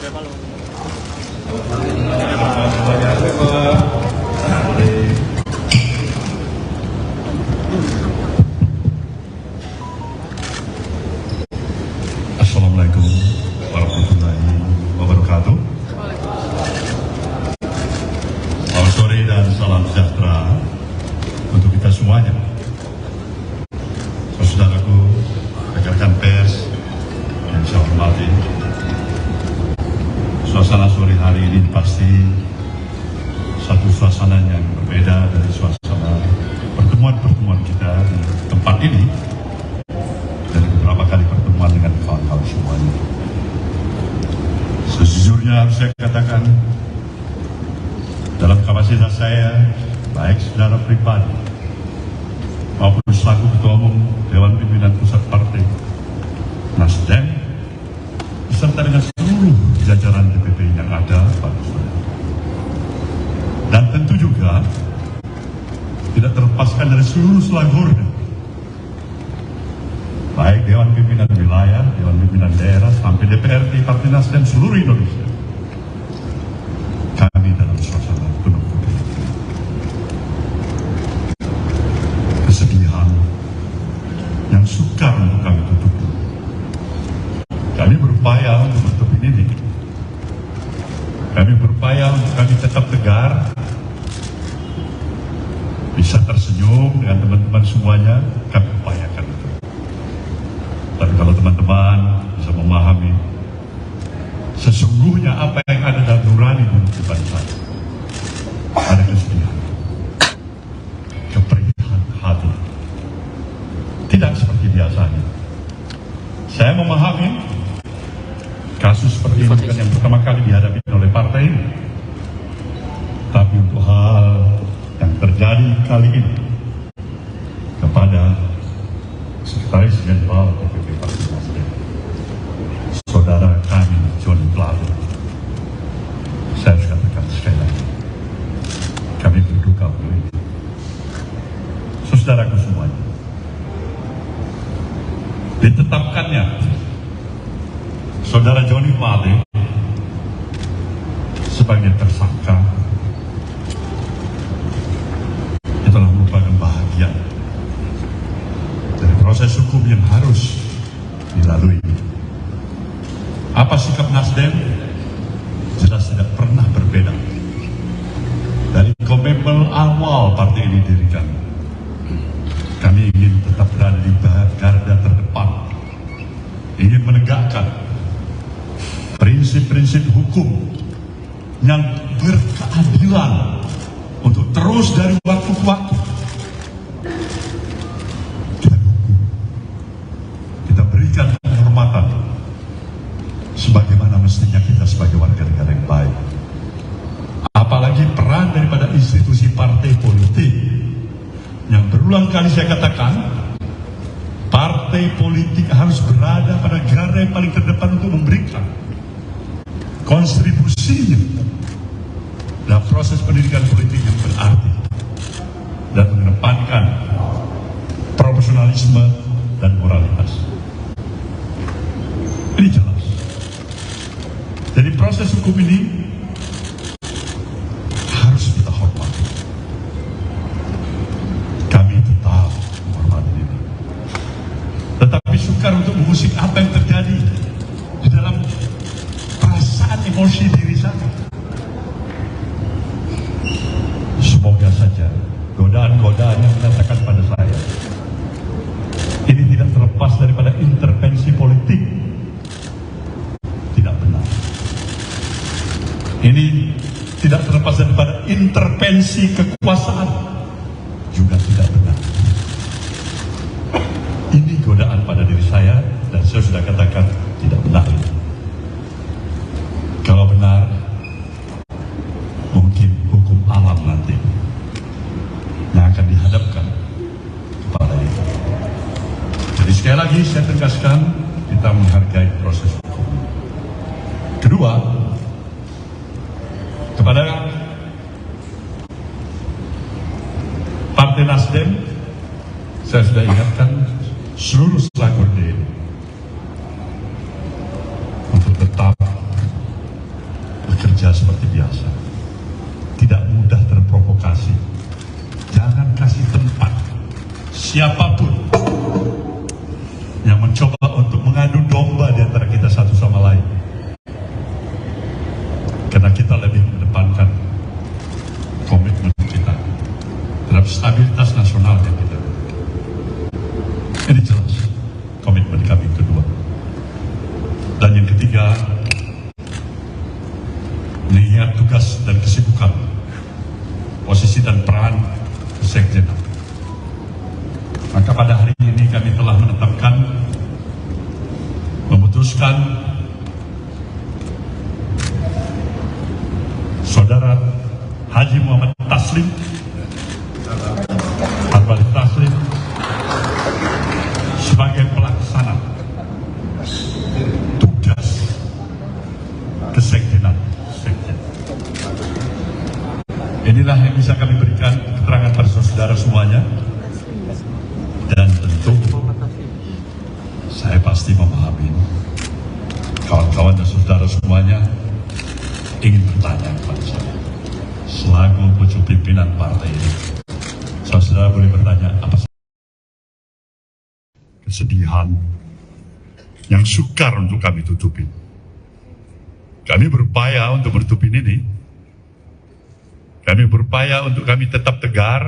Assalamualaikum warahmatullahi wabarakatuh. Selamat sore dan salam sejahtera untuk kita semuanya. Saudaraku, rekan-rekan pers yang saya hormati, suasana sore hari ini pasti satu suasana yang berbeda dari suasana pertemuan-pertemuan kita di tempat ini dan beberapa kali pertemuan dengan kawan-kawan semuanya. Sejujurnya harus saya katakan, dalam kapasitas saya, baik secara pribadi maupun selaku Ketua Umum Dewan Pimpinan Pusat Partai Nasdem, beserta dengan seluruh jajaran DPP yang ada pada saya. Dan tentu juga tidak terlepaskan dari seluruh selangornya, baik Dewan Pimpinan Wilayah, Dewan Pimpinan Daerah, sampai DPRD Partai Nasdem seluruh Indonesia. Kami dalam suasana penuh kesedihan yang sukar untuk kami tutupi. Kami berupaya untuk menutupi ini. Kami berupaya untuk kami tetap tegar, bisa tersenyum dengan teman-teman semuanya. Kami upayakan itu. Tapi kalau teman-teman bisa memahami sesungguhnya apa yang ada dalam nurani kehidupan saya, ada kesedihan, keperihan hati, tidak seperti biasanya. Saya memahami kasus seperti ini bukan yang pertama kali dihadapi oleh partai ini, tapi untuk hal yang terjadi kali ini kepada Sekretaris Jenderal DPP Partai Nasdem, saudara kami Johnny Plate, saya harus katakan sekali lagi, kami berduka untuk itu. Saudaraku semuanya, ditetapkannya saudara Johnny Plate sebagai tersangka itulah merupakan bahagian dari proses hukum yang harus dilalui. Apa sikap Nasdem? Jelas tidak pernah berbeda dari komitmen awal partai ini didirikan. Kami ingin tetap berada di garda terdepan, ingin menegakkan prinsip-prinsip hukum yang berkeadilan untuk terus dari waktu ke waktu kita dukung, kita berikan penghormatan sebagaimana mestinya kita sebagai warga negara yang baik. Apalagi peran daripada institusi partai politik yang berulang kali saya katakan, partai politik harus berada pada garda yang paling terdepan untuk memberikan kontribusinya dalam proses pendidikan politik yang berarti dan mengedepankan profesionalisme dan moralitas. Ini jelas. Jadi proses hukum ini harus kita hormati. Kami tetap menghormati ini. Tetapi sukar untuk mengusik apa yang terjadi di dalam perasaan emosi diri saya. Semoga saja godaan-godaan yang menyatakan pada saya ini tidak terlepas daripada intervensi politik. Tidak benar. Ini tidak terlepas daripada intervensi kekuasaan. Juga tidak benar. Ini godaan pada diri saya dan saya sudah katakan tidak benar. Kalau benar, mungkin hukum alam nanti yang akan dihadapkan kepada itu. Jadi sekali lagi saya tegaskan, kita menghargai proses hukum. Kedua, kepada Partai Nasdem, saya sudah ingatkan seluruh selangor ini untuk tetap siapapun yang mencoba untuk mengadu domba di antara kita satu sama lain, karena kita lebih mengedepankan komitmen kita terhadap stabilitas nasional yang kita. Ini jelas komitmen kami kedua. Dan yang ketiga, mengingat tugas dan kesibukan, posisi dan peran Sekjenan. Maka pada hari ini kami telah menetapkan, memutuskan Saudara Haji Muhammad Taslim sebagai pelaksana tugas kesekjenan. Inilah yang bisa kami berikan keterangan pada saudara semuanya, dan tentu saya pasti memahami kawan-kawan dan saudara semuanya ingin bertanya kepada saya selaku pucuk pimpinan partai ini. Saudara boleh bertanya apa kesedihan yang sukar untuk kami tutupi. Kami berupaya untuk menutupi ini. Kami berupaya untuk kami tetap tegar,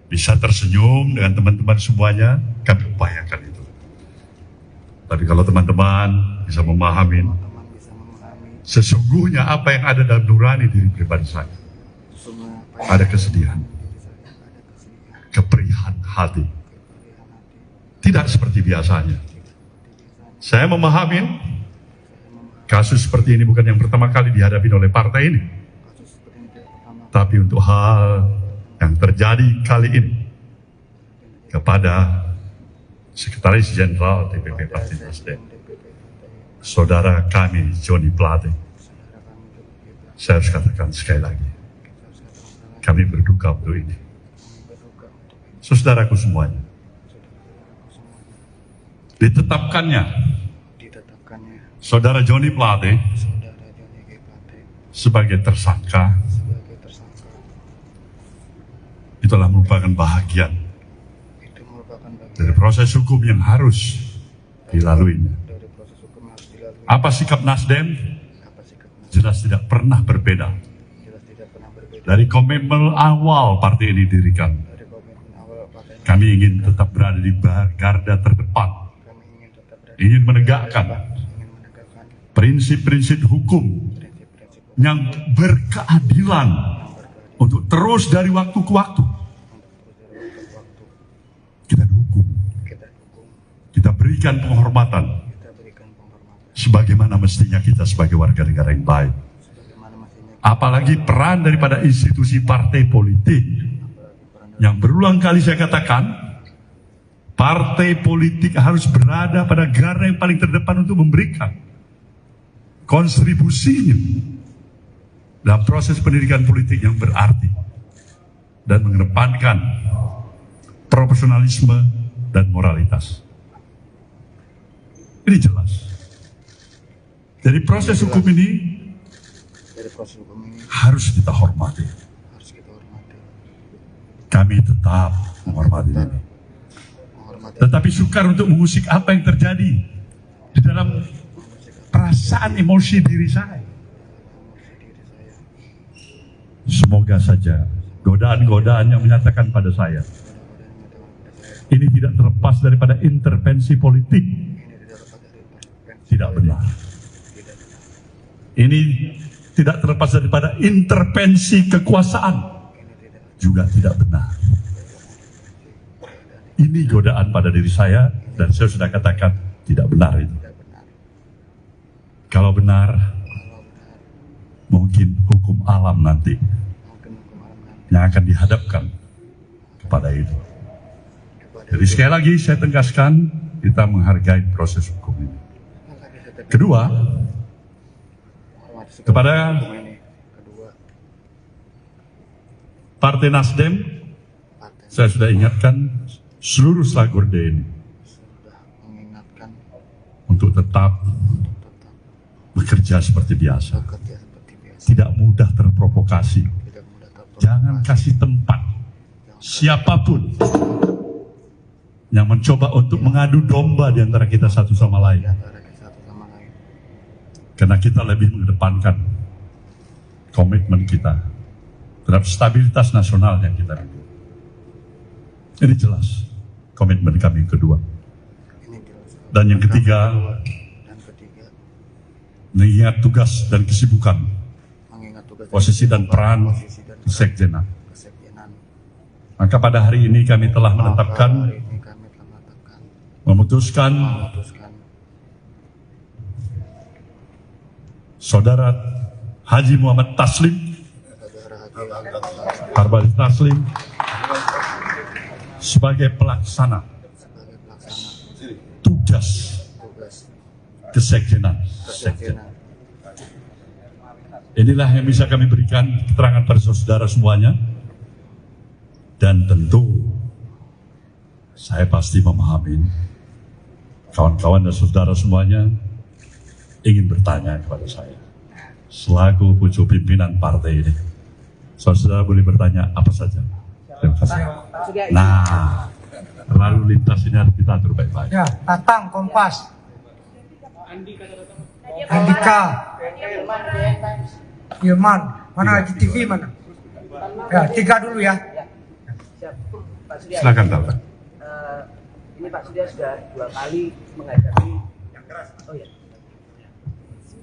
bisa tersenyum dengan teman-teman semuanya. Kami upayakan itu. Tapi kalau teman-teman bisa memahami sesungguhnya apa yang ada dalam nurani diri pribadi saya, ada kesedihan, keperihan hati, tidak seperti biasanya. Saya memahami kasus seperti ini bukan yang pertama kali dihadapi oleh partai ini, tapi untuk hal yang terjadi kali ini kepada Sekretaris Jenderal DPP Partai Nasdem, saudara kami Joni Plate, saya harus katakan sekali lagi, kami berduka untuk ini. Saudaraku semuanya, ditetapkannya Saudara Joni Plate sebagai tersangka itulah merupakan bahagian dari proses hukum yang harus dilaluinya. Apa sikap Nasdem? Jelas tidak pernah berbeda dari komitmen awal partai ini didirikan. Kami ingin tetap berada di garda terdepan, ingin menegakkan prinsip-prinsip hukum yang berkeadilan untuk terus dari waktu ke waktu kita dukung, kita berikan penghormatan sebagaimana mestinya kita sebagai warga negara yang baik. Apalagi peran daripada institusi partai politik yang berulang kali saya katakan, partai politik harus berada pada garda yang paling terdepan untuk memberikan kontribusinya dalam proses pendidikan politik yang berarti dan mengedepankan profesionalisme dan moralitas. Ini jelas. Jadi proses hukum ini harus kita hormati. Kami tetap menghormati ini. Tetapi sukar untuk mengusik apa yang terjadi di dalam perasaan emosi diri saya. Semoga saja godaan-godaan yang menyatakan pada saya ini tidak terlepas daripada intervensi politik. Tidak benar. Ini tidak terlepas daripada intervensi kekuasaan. Juga tidak benar. Ini godaan pada diri saya dan saya sudah katakan tidak benar itu. Kalau benar, mungkin hukum alam nanti yang akan dihadapkan kepada itu. Jadi sekali lagi saya tegaskan, kita menghargai proses hukum ini. Kedua, kepada Partai Nasdem, saya sudah ingatkan seluruh Slagorde ini untuk tetap bekerja seperti biasa. Tidak mudah terprovokasi. Jangan kasih tempat siapapun yang mencoba untuk mengadu domba di antara kita satu sama lain. Karena kita lebih mengedepankan komitmen kita terhadap stabilitas nasional yang kita miliki. Ini jelas komitmen kami kedua. Dan yang ketiga, mengingat tugas dan kesibukan, posisi dan peran kesekjenan. Maka pada hari ini kami telah menetapkan, memutuskan Saudara Haji Muhammad Taslim, Harbali Taslim, sebagai pelaksana tugas kesekjenan. Inilah yang bisa kami berikan keterangan pada saudara semuanya. Dan tentu saya pasti memahami kawan-kawan dan saudara semuanya ingin bertanya kepada saya selaku pucuk pimpinan partai ini. Saudara boleh bertanya apa saja. Terima kasih. Nah, lalu lintas ini harus kita atur baik-baik. Ya, Tatang, Kompas, Andika, Ilman, mana GTV mana? Ya, 3 dulu ya. Silakan Tatang. Ini Pak Surya sudah 2 kali menghadapi yang keras. Oh ya.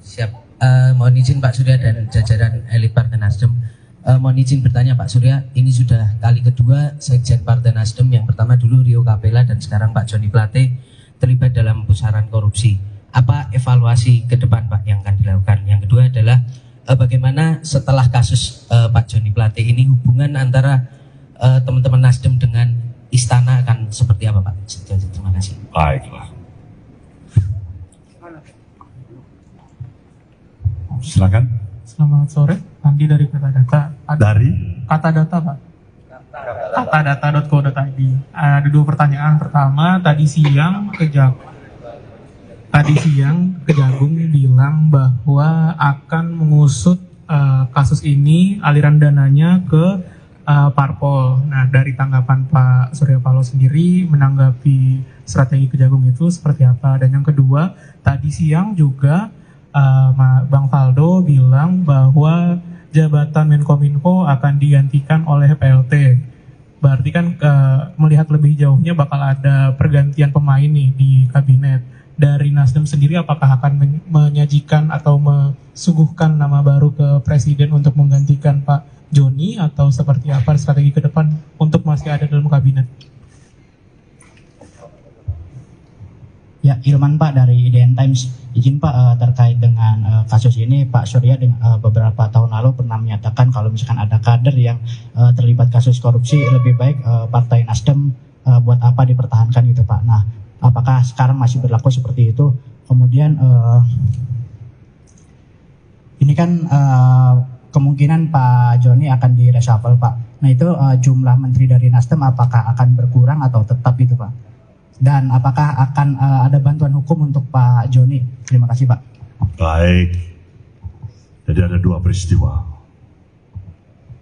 Siap. Mohon izin Pak Surya dan jajaran elit Partai Nasdem. Mohon izin bertanya Pak Surya, ini sudah kali kedua Sekjen Partai Nasdem, yang pertama dulu Rio Capella dan sekarang Pak Joni Plate terlibat dalam pusaran korupsi. Apa evaluasi ke depan Pak yang akan dilakukan? Yang kedua adalah bagaimana setelah kasus Pak Joni Plate ini hubungan antara teman-teman Nasdem dengan Istana akan seperti apa Pak? Terima kasih. Baiklah. Silakan. Selamat sore, Andi dari Katadata. Dari Katadata Pak. Katadata.co.id. Ada 2 pertanyaan. Pertama, tadi siang Kejagung bilang bahwa akan mengusut kasus ini, aliran dananya ke parpol. Nah, dari tanggapan Pak Surya Paloh sendiri menanggapi strategi Kejagung itu seperti apa? Dan yang kedua, tadi siang juga Bang Faldo bilang bahwa jabatan Menkominfo akan digantikan oleh PLT. Berarti kan melihat lebih jauhnya bakal ada pergantian pemain nih di kabinet. Dari Nasdem sendiri apakah akan menyajikan atau mesuguhkan nama baru ke Presiden untuk menggantikan Pak Joni, atau seperti apa strategi ke depan untuk masih ada dalam kabinet? Ya, Ilman Pak dari IDN Times. Izin Pak, terkait dengan kasus ini, Pak Surya beberapa tahun lalu pernah menyatakan kalau misalkan ada kader yang terlibat kasus korupsi, lebih baik Partai Nasdem buat apa dipertahankan gitu Pak. Nah, apakah sekarang masih berlaku seperti itu? Kemudian ini kan kemungkinan Pak Joni akan di-reshuffle Pak. Nah, itu jumlah menteri dari Nasdem apakah akan berkurang atau tetap gitu Pak? Dan apakah akan ada bantuan hukum untuk Pak Joni? Terima kasih Pak. Baik. Jadi ada 2 peristiwa.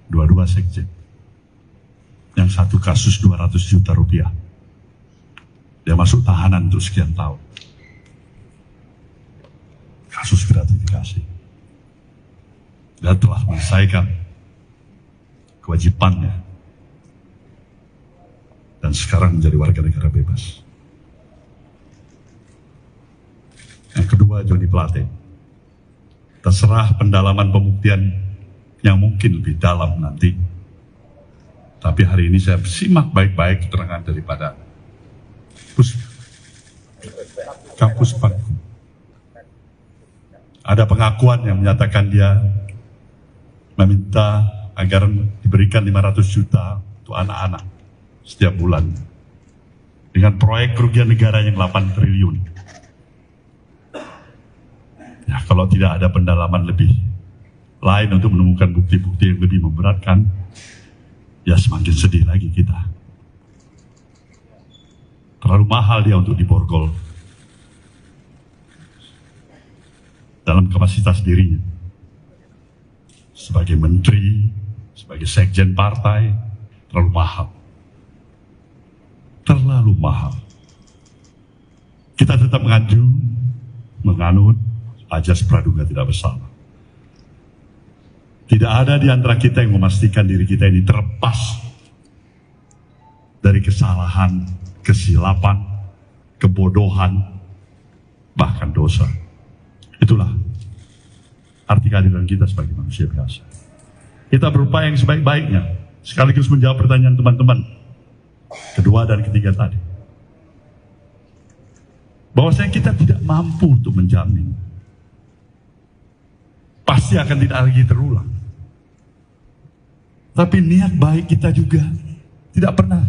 Dua-dua sekjen. Yang satu kasus 200 juta rupiah. Dia masuk tahanan untuk sekian tahun. Kasus gratifikasi. Dia telah menyelesaikan kewajibannya. Dan sekarang menjadi warga negara bebas. Yang kedua, Joni Plate. Terserah pendalaman pembuktian yang mungkin lebih dalam nanti. Tapi hari ini saya simak baik-baik keterangan daripada Kampus Pangku. Ada pengakuan yang menyatakan dia meminta agar diberikan 500 juta untuk anak-anak setiap bulan. Dengan proyek kerugian negara yang 8 triliun. Ya, kalau tidak ada pendalaman lebih lain untuk menemukan bukti-bukti yang lebih memberatkan, ya semakin sedih lagi kita. Terlalu mahal dia untuk diborgol dalam kapasitas dirinya. Sebagai menteri, sebagai sekjen partai, terlalu mahal. terlalu mahal. Kita tetap menganut ajas praduga tidak bersalah. Tidak ada di antara kita yang memastikan diri kita ini terlepas dari kesalahan, kesilapan, kebodohan, bahkan dosa. Itulah arti kehadiran kita sebagai manusia biasa. Kita berupaya yang sebaik-baiknya, sekaligus menjawab pertanyaan teman-teman kedua dan ketiga tadi. Bahwasanya kita tidak mampu untuk menjamin pasti akan tidak lagi terulang. Tapi niat baik kita juga tidak pernah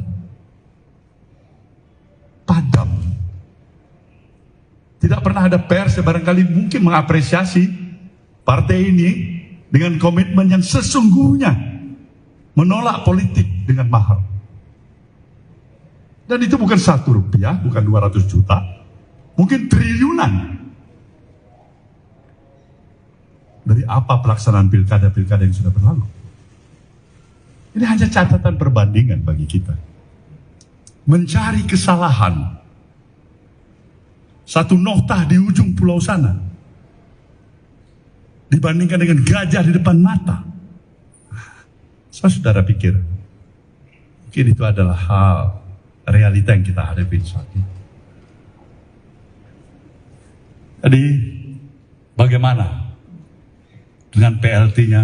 padam. Tidak pernah ada pers yang barangkali mungkin mengapresiasi partai ini dengan komitmen yang sesungguhnya menolak politik dengan mahal. Dan itu bukan 1 rupiah, bukan 200 juta, mungkin triliunan. Dari apa pelaksanaan pilkada-pilkada yang sudah berlalu? Ini hanya catatan perbandingan bagi kita. Mencari kesalahan satu noktah di ujung pulau sana dibandingkan dengan gajah di depan mata. Saudara pikir mungkin itu adalah hal realita yang kita hadapi saat ini. Jadi bagaimana dengan PLT-nya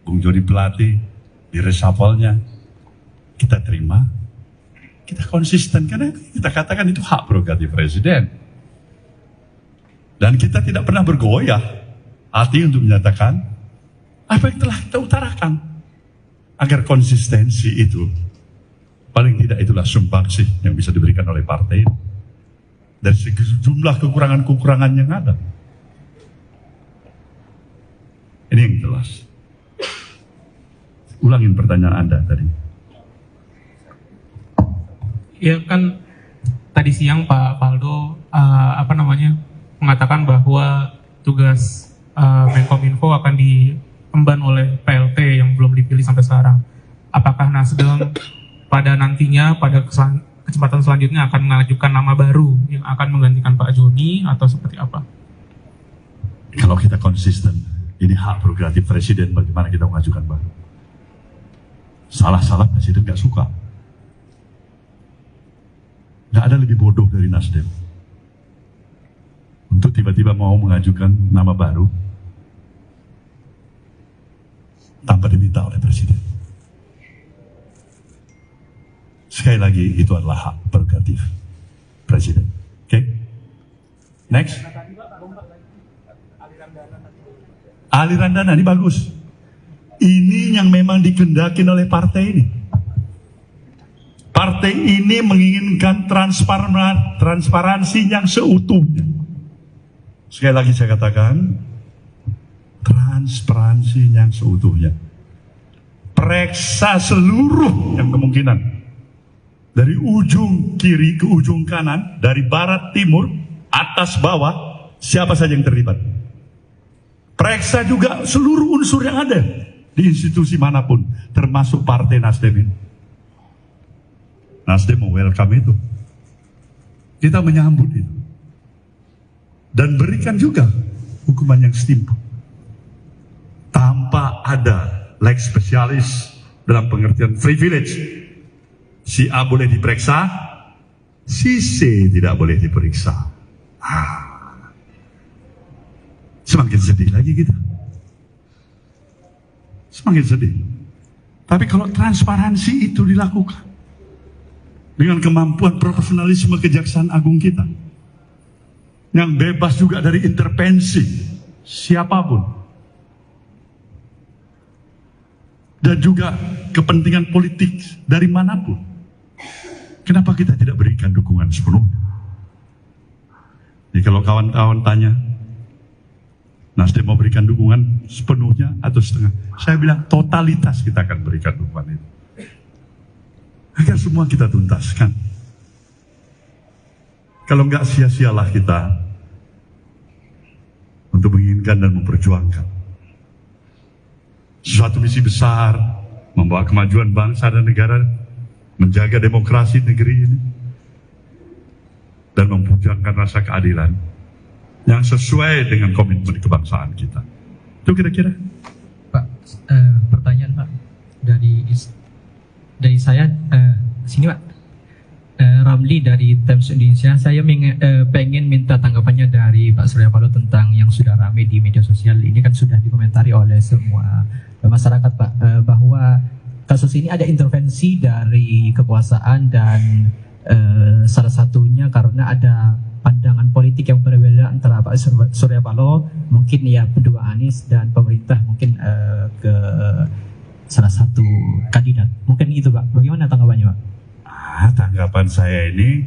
Bung Joni Plate di reshuffle-nya? Kita terima, kita konsisten karena kita katakan itu hak prerogatif presiden. Dan kita tidak pernah bergoyah hati untuk menyatakan apa yang telah kita utarakan. Agar konsistensi itu, paling tidak itulah sumbangsih yang bisa diberikan oleh partai ini. Dari sejumlah kekurangan-kekurangan yang ada. Ini yang jelas. Ulangin pertanyaan Anda tadi. Ya kan tadi siang Pak Faldo mengatakan bahwa tugas Menkominfo akan diemban oleh PLT yang belum dipilih sampai sekarang. Apakah Nasdem pada nantinya pada kesempatan selanjutnya akan mengajukan nama baru yang akan menggantikan Pak Joni atau seperti apa? Kalau kita konsisten, ini hak prerogatif presiden, bagaimana kita mengajukan baru. Salah-salah presiden gak suka. Gak ada lebih bodoh dari Nasdem untuk tiba-tiba mau mengajukan nama baru tanpa diminta oleh presiden. Sekali lagi, itu adalah hak prerogatif presiden. Oke? Next. Aliran dana ini bagus. Ini yang memang dikehendaki oleh partai ini. Partai ini menginginkan transparansi yang seutuhnya. Sekali lagi saya katakan, transparansi yang seutuhnya. Periksa seluruh yang kemungkinan. Dari ujung kiri ke ujung kanan, dari barat timur, atas bawah, siapa saja yang terlibat. Periksa juga seluruh unsur yang ada di institusi manapun, termasuk partai Nasdem ini. Nasdem welcome itu. Kita menyambut itu. Dan berikan juga hukuman yang setimpal. Tanpa ada lex spesialis dalam pengertian privilege. Si A boleh diperiksa, si C tidak boleh diperiksa. Semakin sedih lagi kita. Semakin sedih. Tapi kalau transparansi itu dilakukan dengan kemampuan profesionalisme Kejaksaan Agung kita, yang bebas juga dari intervensi siapapun, dan juga kepentingan politik dari manapun, kenapa kita tidak berikan dukungan sepenuhnya? Jadi kalau kawan-kawan tanya, Nasdem mau berikan dukungan sepenuhnya atau setengah? Saya bilang totalitas kita akan berikan dukungan itu. Agar semua kita tuntaskan. Kalau enggak, sia-sialah kita untuk menginginkan dan memperjuangkan suatu misi besar, membawa kemajuan bangsa dan negara menjaga demokrasi negeri ini, dan memperjuangkan rasa keadilan yang sesuai dengan komitmen kebangsaan kita. Itu kira-kira. Pak, pertanyaan Pak dari saya sini Pak. Ramli dari Times Indonesia. Saya pengen minta tanggapannya dari Pak Surya Paloh tentang yang sudah ramai di media sosial. Ini kan sudah dikomentari oleh semua masyarakat Pak, bahwa kasus ini ada intervensi dari kekuasaan dan salah satunya karena ada pandangan politik yang berbeda antara Pak Surya Paloh, mungkin ya pendukung Anies, dan pemerintah mungkin ke salah satu kandidat. Mungkin itu Pak. Bagaimana tanggapannya Pak? Tanggapan saya ini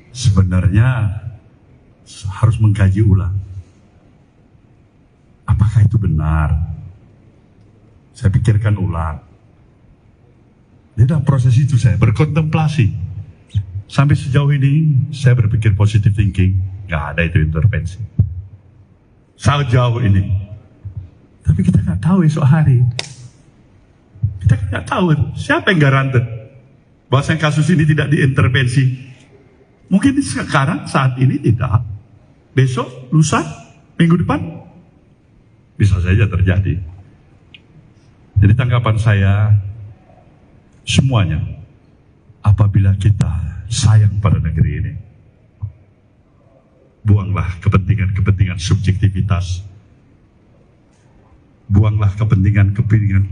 sebenarnya harus mengkaji ulang. Apakah itu benar? Saya pikirkan ulang. Di dalam proses itu saya berkontemplasi. Sampai sejauh ini saya berpikir positive thinking, nggak ada itu intervensi. Sejauh ini. Tapi kita nggak tahu esok hari. Kita nggak tahu siapa yang garanted bahwa kasus ini tidak diintervensi. Mungkin sekarang, saat ini tidak. Besok, lusa, minggu depan, bisa saja terjadi. Jadi tanggapan saya, semuanya, apabila kita sayang pada negeri ini, buanglah kepentingan-kepentingan subjektivitas, buanglah kepentingan-kepentingan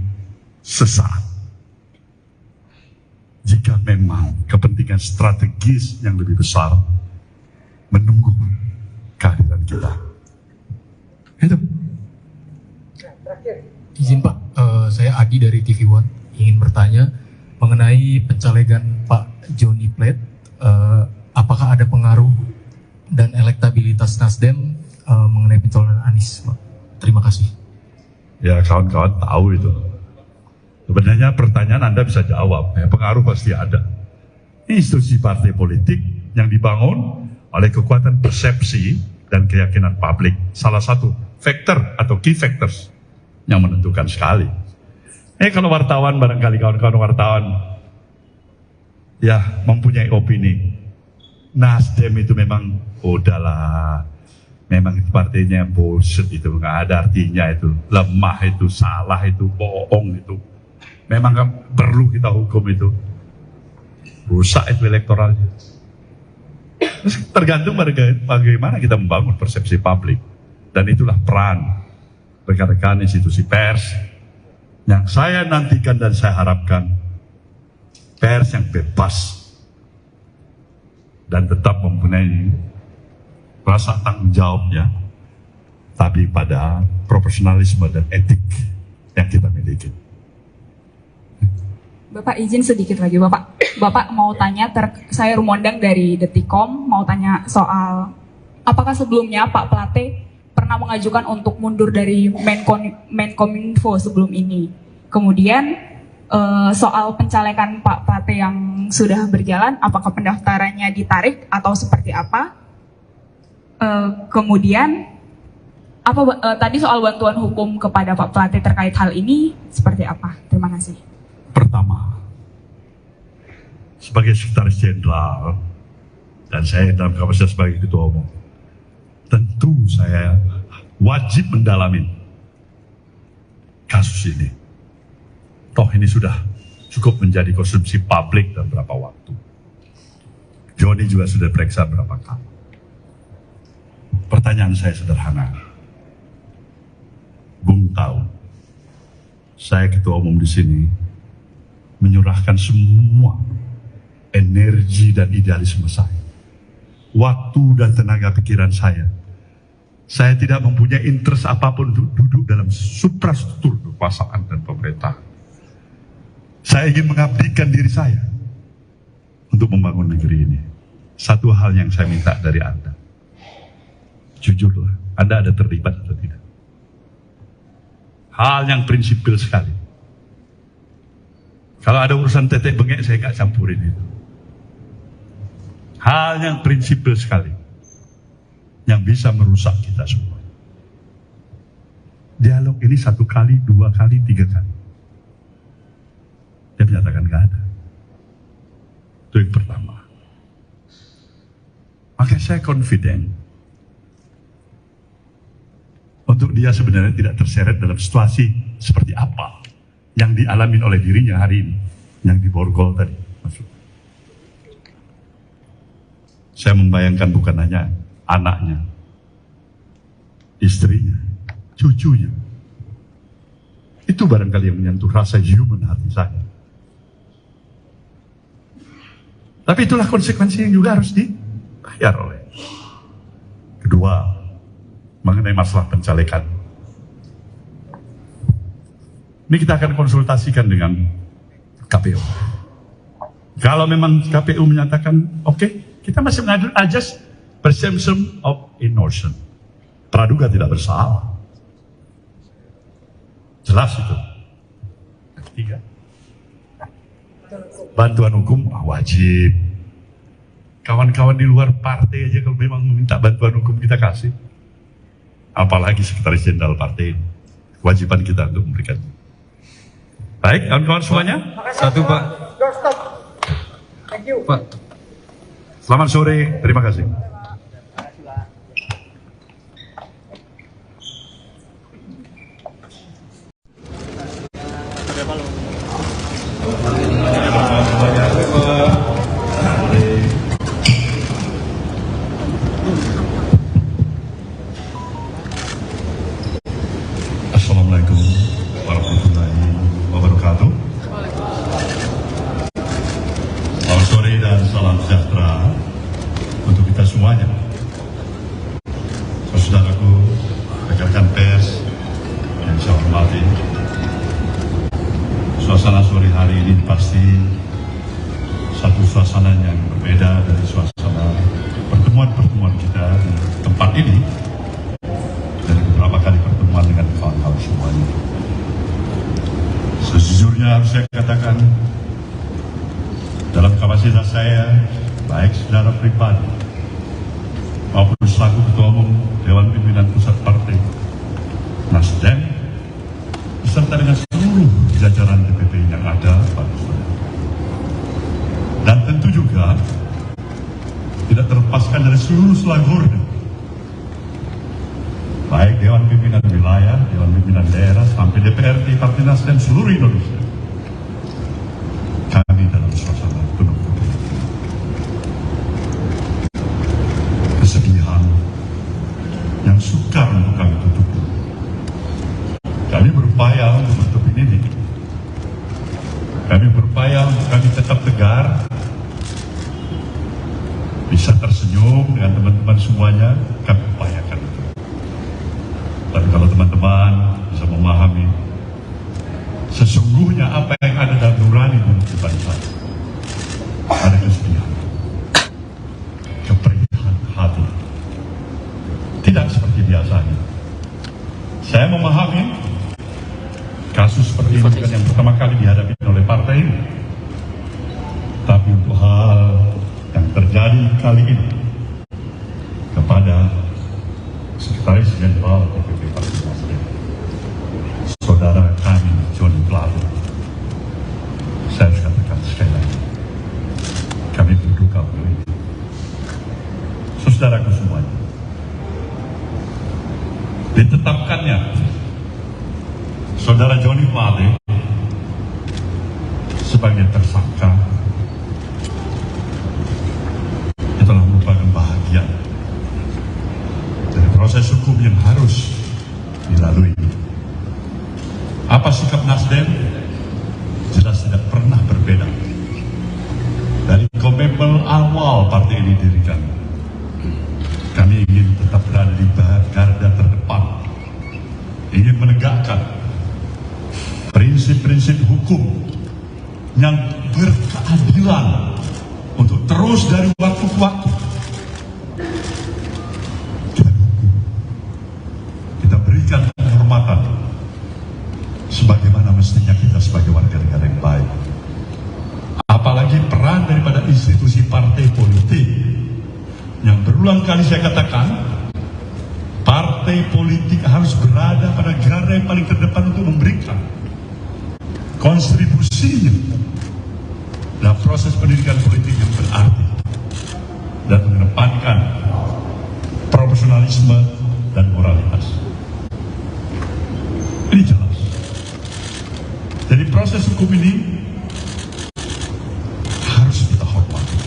sesaat. Jika memang kepentingan strategis yang lebih besar menunggu kehadiran kita. Itu. Izin Pak, saya Adi dari TV One ingin bertanya mengenai pencalegan Pak Johnny Plate. Apakah ada pengaruh dan elektabilitas Nasdem mengenai pencalonan Anies, Pak? Terima kasih. Ya, kawan-kawan tahu itu. Sebenarnya pertanyaan Anda bisa jawab, ya, pengaruh pasti ada. Institusi partai politik yang dibangun oleh kekuatan persepsi dan keyakinan publik, salah satu faktor atau key factors yang menentukan sekali. Kalau wartawan, barangkali kawan-kawan wartawan ya mempunyai opini, Nasdem itu memang udahlah, memang itu partainya bullshit, itu nggak ada artinya, itu lemah, itu salah, itu bohong, itu memang kan perlu kita hukum, itu rusak itu elektoralnya. Tergantung bagaimana kita membangun persepsi publik, dan itulah peran rekan-rekan institusi pers yang saya nantikan dan saya harapkan, pers yang bebas dan tetap mempunyai rasa tanggung jawabnya, tapi pada profesionalisme dan etik yang kita miliki. Bapak izin sedikit lagi, Bapak mau tanya, saya Rumondang dari Detikom, mau tanya soal apakah sebelumnya Pak Plate pernah mengajukan untuk mundur dari Menkominfo sebelum ini. Kemudian soal pencalekan Pak Plate yang sudah berjalan, apakah pendaftarannya ditarik atau seperti apa? Kemudian tadi soal bantuan hukum kepada Pak Plate terkait hal ini seperti apa? Terima kasih. Pertama, sebagai sekretaris jenderal dan saya dalam kapasitas sebagai ketua umum, tentu saya wajib mendalami kasus ini. Toh ini sudah cukup menjadi konsumsi publik dalam beberapa waktu. Joni juga sudah periksa berapa kali. Pertanyaan saya sederhana. Bung tahu, saya ketua umum di sini menyurahkan semua energi dan idealisme saya, waktu dan tenaga pikiran saya. Saya tidak mempunyai interest apapun untuk duduk dalam suprastruktur kekuasaan dan pemerintah. Saya ingin mengabdikan diri saya untuk membangun negeri ini. Satu hal yang saya minta dari Anda, jujurlah, Anda ada terlibat atau tidak? Hal yang prinsipil sekali. Kalau ada urusan tetek bengek, saya nggak campurin itu. Hal yang prinsipil sekali, yang bisa merusak kita semua. Dialog ini 1 kali, 2 kali, 3 kali. Dia menyatakan nggak ada. Itu yang pertama. Maka saya confident untuk dia sebenarnya tidak terseret dalam situasi seperti apa yang dialami oleh dirinya hari ini, yang di Borgol tadi. Maksud. Saya membayangkan bukan hanya anaknya, istrinya, cucunya. Itu barangkali yang menyentuh rasa human hati saya. Tapi itulah konsekuensi yang juga harus dibayar oleh. Kedua, mengenai masalah pencalekan. Ini kita akan konsultasikan dengan KPU. Kalau memang KPU menyatakan oke, kita masih mengajukan ajas presumption of innocence. Praduga tidak bersalah. Jelas itu. Ketiga, bantuan hukum wajib. Kawan-kawan di luar partai aja kalau memang meminta bantuan hukum kita kasih. Apalagi sekretaris jenderal partai ini. Kewajiban kita untuk memberikan. Baik, kawan-kawan semuanya. Satu Pak. Thank you. Pak. Selamat sore, terima kasih. Assalamualaikum warahmatullahi wabarakatuh. Selamat sore dan salam sejahtera untuk kita semuanya. Saudaraku, rekan-rekan pers yang saya hormati, suasana sore hari ini pasti satu suasana yang berbeda dari suasana pertemuan-pertemuan kita di tempat ini, dari beberapa kali pertemuan dengan kawan-kawan semuanya. Sejujurnya harus saya katakan, dalam kapasitas saya, baik secara pribadi maupun selaku Ketua Umum Dewan Pimpinan Pusat Partai Nasdem, beserta dengan seluruh jajaran DPP yang ada pada saudara. Dan tentu juga tidak terlepaskan dari seluruh selagurnya, baik Dewan Pimpinan Wilayah, Dewan Pimpinan Daerah, sampai DPRD Partai Nasdem seluruh Indonesia. Kami dalam suasana penuh kesedihan yang sukar untuk kami tutupi. Kami berupaya untuk menutupi ini. Kami berupaya untuk kami tetap tegar, bisa tersenyum dengan teman-teman semuanya. Kami upayakan itu. Tapi kalau teman-teman bisa memahami sesungguhnya apa yang ada dalam nurani kehidupan saya, ada kesedihan, keperihan hati, tidak seperti biasanya. Saya memahami kasus seperti ini bukan yang pertama kali dihadapi oleh partai ini, tapi untuk hal yang terjadi kali ini kepada Sekretaris Jenderal DPP Partai Nasdem, saudara kami Johnny Plate, saya harus katakan sekali lagi, kami berduka untuk itu. Saudaraku semuanya, ditetapkannya saudara Johnny Plate sebagai tersangka itulah merupakan bahagian dari proses hukum yang harus dilalui. Apa sikap Nasdem? Jelas tidak pernah berbeda. Dari komitmen awal partai ini didirikan, kami ingin tetap berada di garda terdepan, ingin menegakkan prinsip-prinsip hukum yang berkeadilan untuk terus dari waktu ke waktu kita berikan penghormatan sebagaimana mestinya kita sebagai warga negara yang baik. Apalagi peran daripada institusi partai politik yang berulang kali saya katakan, partai politik harus berada pada garda yang paling terdepan untuk memberikan kontribusinya dan proses pendidikan politik yang berarti dan mengedepankan profesionalisme dan moralitas. Ini jelas. Jadi proses hukum ini harus kita hormati.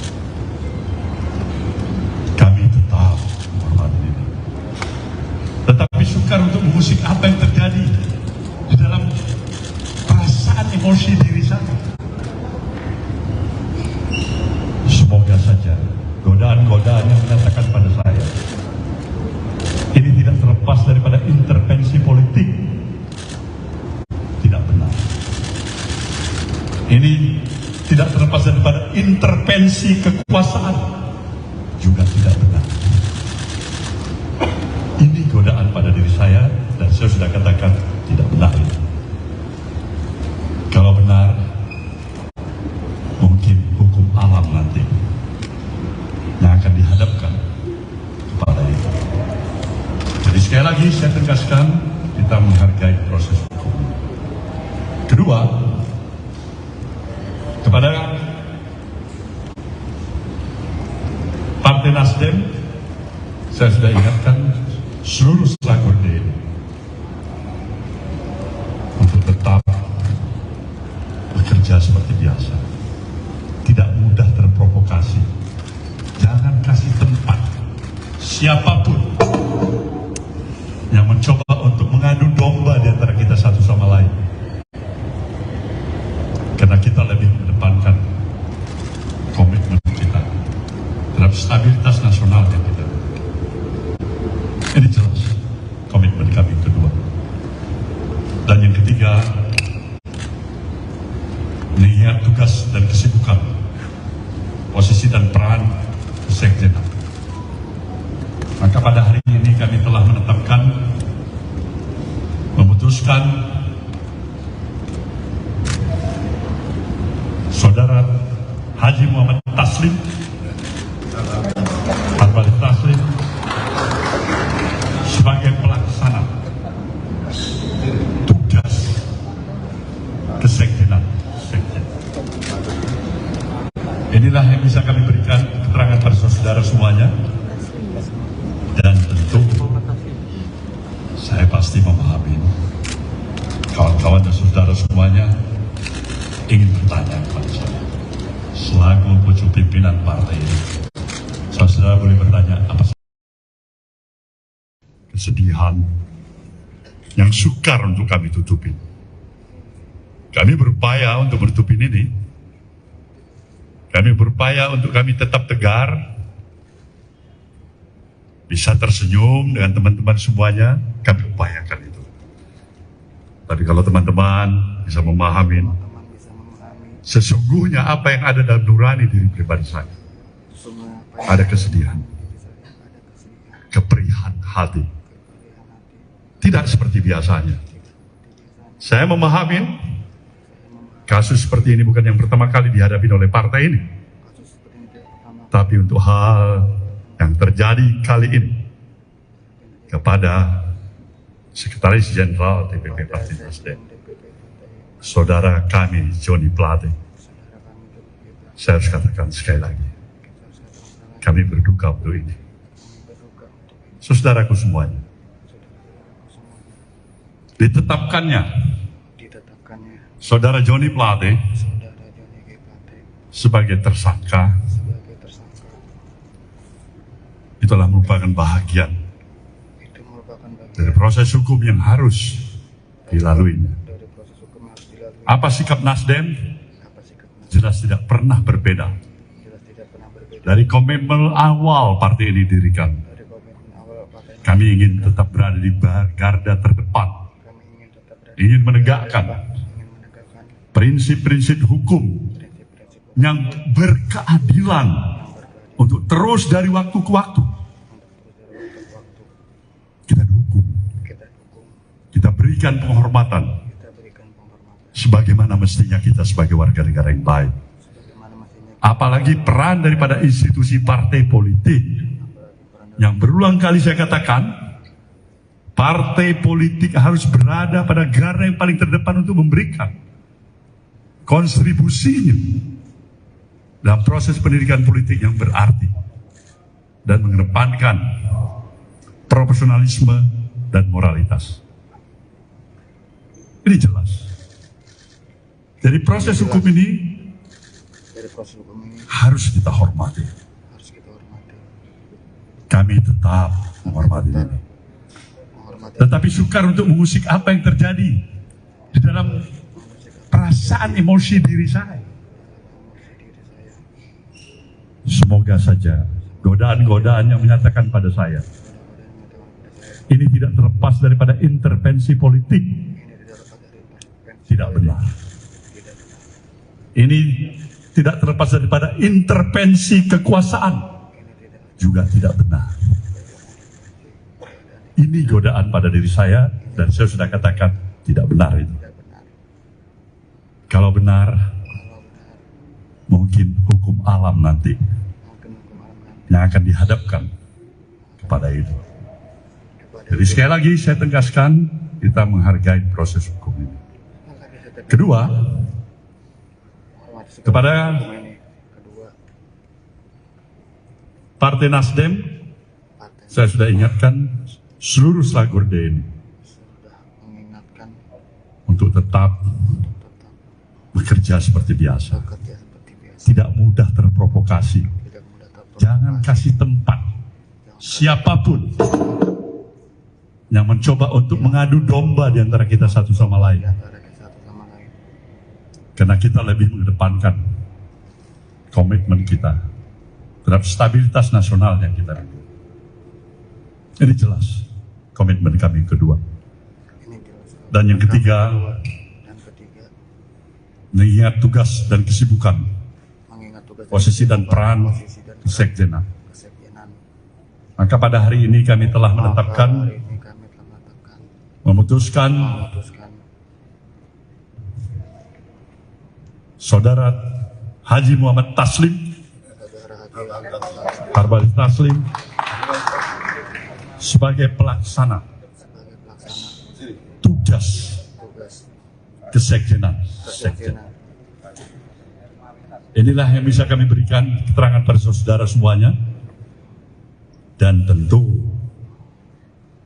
Kami tetap menghormati ini. Tetapi sukar untuk mengusik apa yang terjadi di dalam perasaan emosi diri saya. Semoga saja godaan-godaan yang menyatakan pada saya ini tidak terlepas daripada intervensi politik. Tidak benar. Ini tidak terlepas daripada intervensi kekuasaan. Juga tidak benar. Ini godaan pada diri saya dan saya sudah katakan tidak benar ini. Kalau benar, mungkin hukum alam nanti yang akan dihadapkan kepada itu. Jadi sekali lagi saya tegaskan, kita menghargai proses hukum. Kedua, kepada Partai Nasdem, saya sudah ingatkan seluruh selakurde untuk tetap bekerja seperti biasa. Tidak mudah terprovokasi. Jangan kasih tempat siapapun yang mencoba untuk mengadu domba di antara kita satu sama lain. Karena kita lebih mengedepankan komitmen kita terhadap stabilitas nasional yang kita. Ini jelas komitmen kami kedua. Dan yang ketiga, mengingat tugas dan kesibukan, posisi dan peran Sekjen. Maka pada hari ini kami telah menetapkan, memutuskan Saudara Haji Muhammad Taslim sebagai pelaksana tugas kesekjenan Sekjen. Inilah yang bisa kami berikan keterangan pada saudara semuanya, dan tentu saya pasti memahami kawan-kawan dan saudara semuanya ingin bertanya kepada saya selaku pucuk pimpinan partai ini. Saudara boleh bertanya apa kesedihan yang sukar untuk kami tutupi. Kami berupaya untuk menutupi ini. Kami berupaya untuk kami tetap tegar, bisa tersenyum dengan teman-teman semuanya. Kami upayakan itu. Tapi kalau teman-teman bisa memahami sesungguhnya apa yang ada dalam nurani diri pribadi saya, ada kesedihan, keperihan hati, tidak seperti biasanya. Saya memahami kasus seperti ini bukan yang pertama kali dihadapi oleh partai ini, tapi untuk hal yang terjadi kali ini kepada Sekretaris Jenderal DPP Partai Nasdem, saudara kami Johnny Plate, saya harus katakan sekali lagi, kami berduka untuk ini. Saudaraku semuanya, ditetapkannya saudara Johnny Plate sebagai tersangka itulah merupakan bahagian dari proses hukum yang harus dilaluinya. Apa sikap Nasdem? Jelas tidak pernah berbeda dari komitmen awal partai ini didirikan. Kami ingin tetap berada di garda terdepan, ingin menegakkan prinsip-prinsip hukum yang berkeadilan untuk terus dari waktu ke waktu kita dukung, kita berikan penghormatan sebagaimana mestinya kita sebagai warga negara yang baik. Apalagi peran daripada institusi partai politik yang berulang kali saya katakan, partai politik harus berada pada garda yang paling terdepan untuk memberikan kontribusinya dalam proses pendidikan politik yang berarti dan mengedepankan profesionalisme dan moralitas. Ini jelas. Jadi proses hukum ini harus kita hormati. Kami tetap menghormati ini. Tetapi sukar untuk mengusik apa yang terjadi di dalam perasaan emosi diri saya. Semoga saja godaan-godaan yang menyatakan pada saya ini tidak terlepas daripada intervensi politik. Tidak benar. Ini tidak terlepas daripada intervensi kekuasaan. Juga tidak benar. Ini godaan pada diri saya dan saya sudah katakan tidak benar itu. Kalau benar, mungkin hukum alam nanti yang akan dihadapkan kepada itu. Jadi sekali lagi saya tegaskan, kita menghargai proses hukum ini. Kedua, kepada Partai Nasdem, saya sudah ingatkan seluruh Slagorde ini untuk tetap bekerja seperti biasa. Tidak mudah terprovokasi. Jangan kasih tempat siapapun yang mencoba untuk mengadu domba di antara kita satu sama lain. Karena kita lebih mengedepankan komitmen kita terhadap stabilitas nasional yang kita miliki. Ini jelas komitmen kami yang kedua. Dan yang ketiga, mengingat tugas dan kesibukan, posisi dan peran kesekjenan. Maka pada hari ini kami telah menetapkan, memutuskan Saudara Haji Muhammad Taslim, Harbali Taslim, sebagai pelaksana tugas kesekjenan. Inilah yang bisa kami berikan keterangan pada saudara semuanya. Dan tentu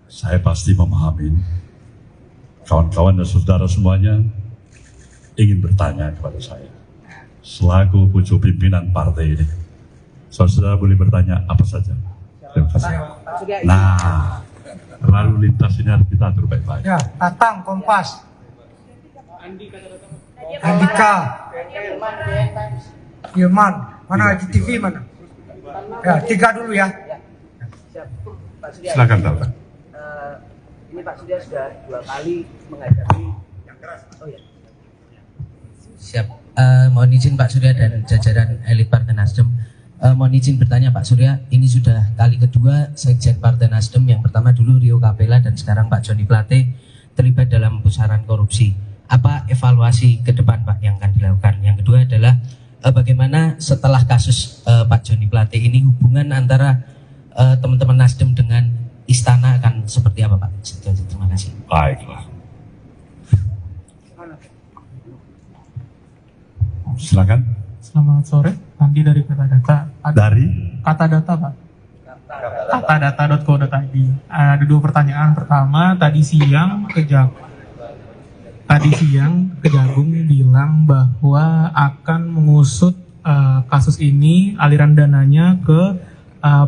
saya pasti memahami kawan-kawan dan saudara semuanya ingin bertanya kepada saya selaku pucuk pimpinan partai ini. Saudara boleh bertanya apa saja. Terima kasih. Nah, lalu lintas ini harus kita atur baik-baik. Ya, Tatang, Kompas. Andika. Ilman. Mana GTV mana? Ya, 3 dulu ya. Silakan Tatang. Ini Pak Surya sudah 2 kali menghadapi yang keras. Oh ya. Siap. Mohon izin Pak Surya dan jajaran elit Partai Nasdem. Mohon izin bertanya Pak Surya, ini sudah kali kedua Sekjen Partai Nasdem, yang pertama dulu Rio Capella dan sekarang Pak Joni Plate terlibat dalam pusaran korupsi. Apa evaluasi ke depan Pak yang akan dilakukan? Yang kedua adalah bagaimana setelah kasus Pak Joni Plate ini hubungan antara teman-teman Nasdem dengan Istana akan seperti apa Pak? Terima kasih. Baiklah. Silakan. Selamat sore, Andi dari Kata Data. Dari Kata Data Pak. Katadata.co.id. Ada 2 pertanyaan. Pertama, tadi siang Kejagung bilang bahwa akan mengusut kasus ini, aliran dananya ke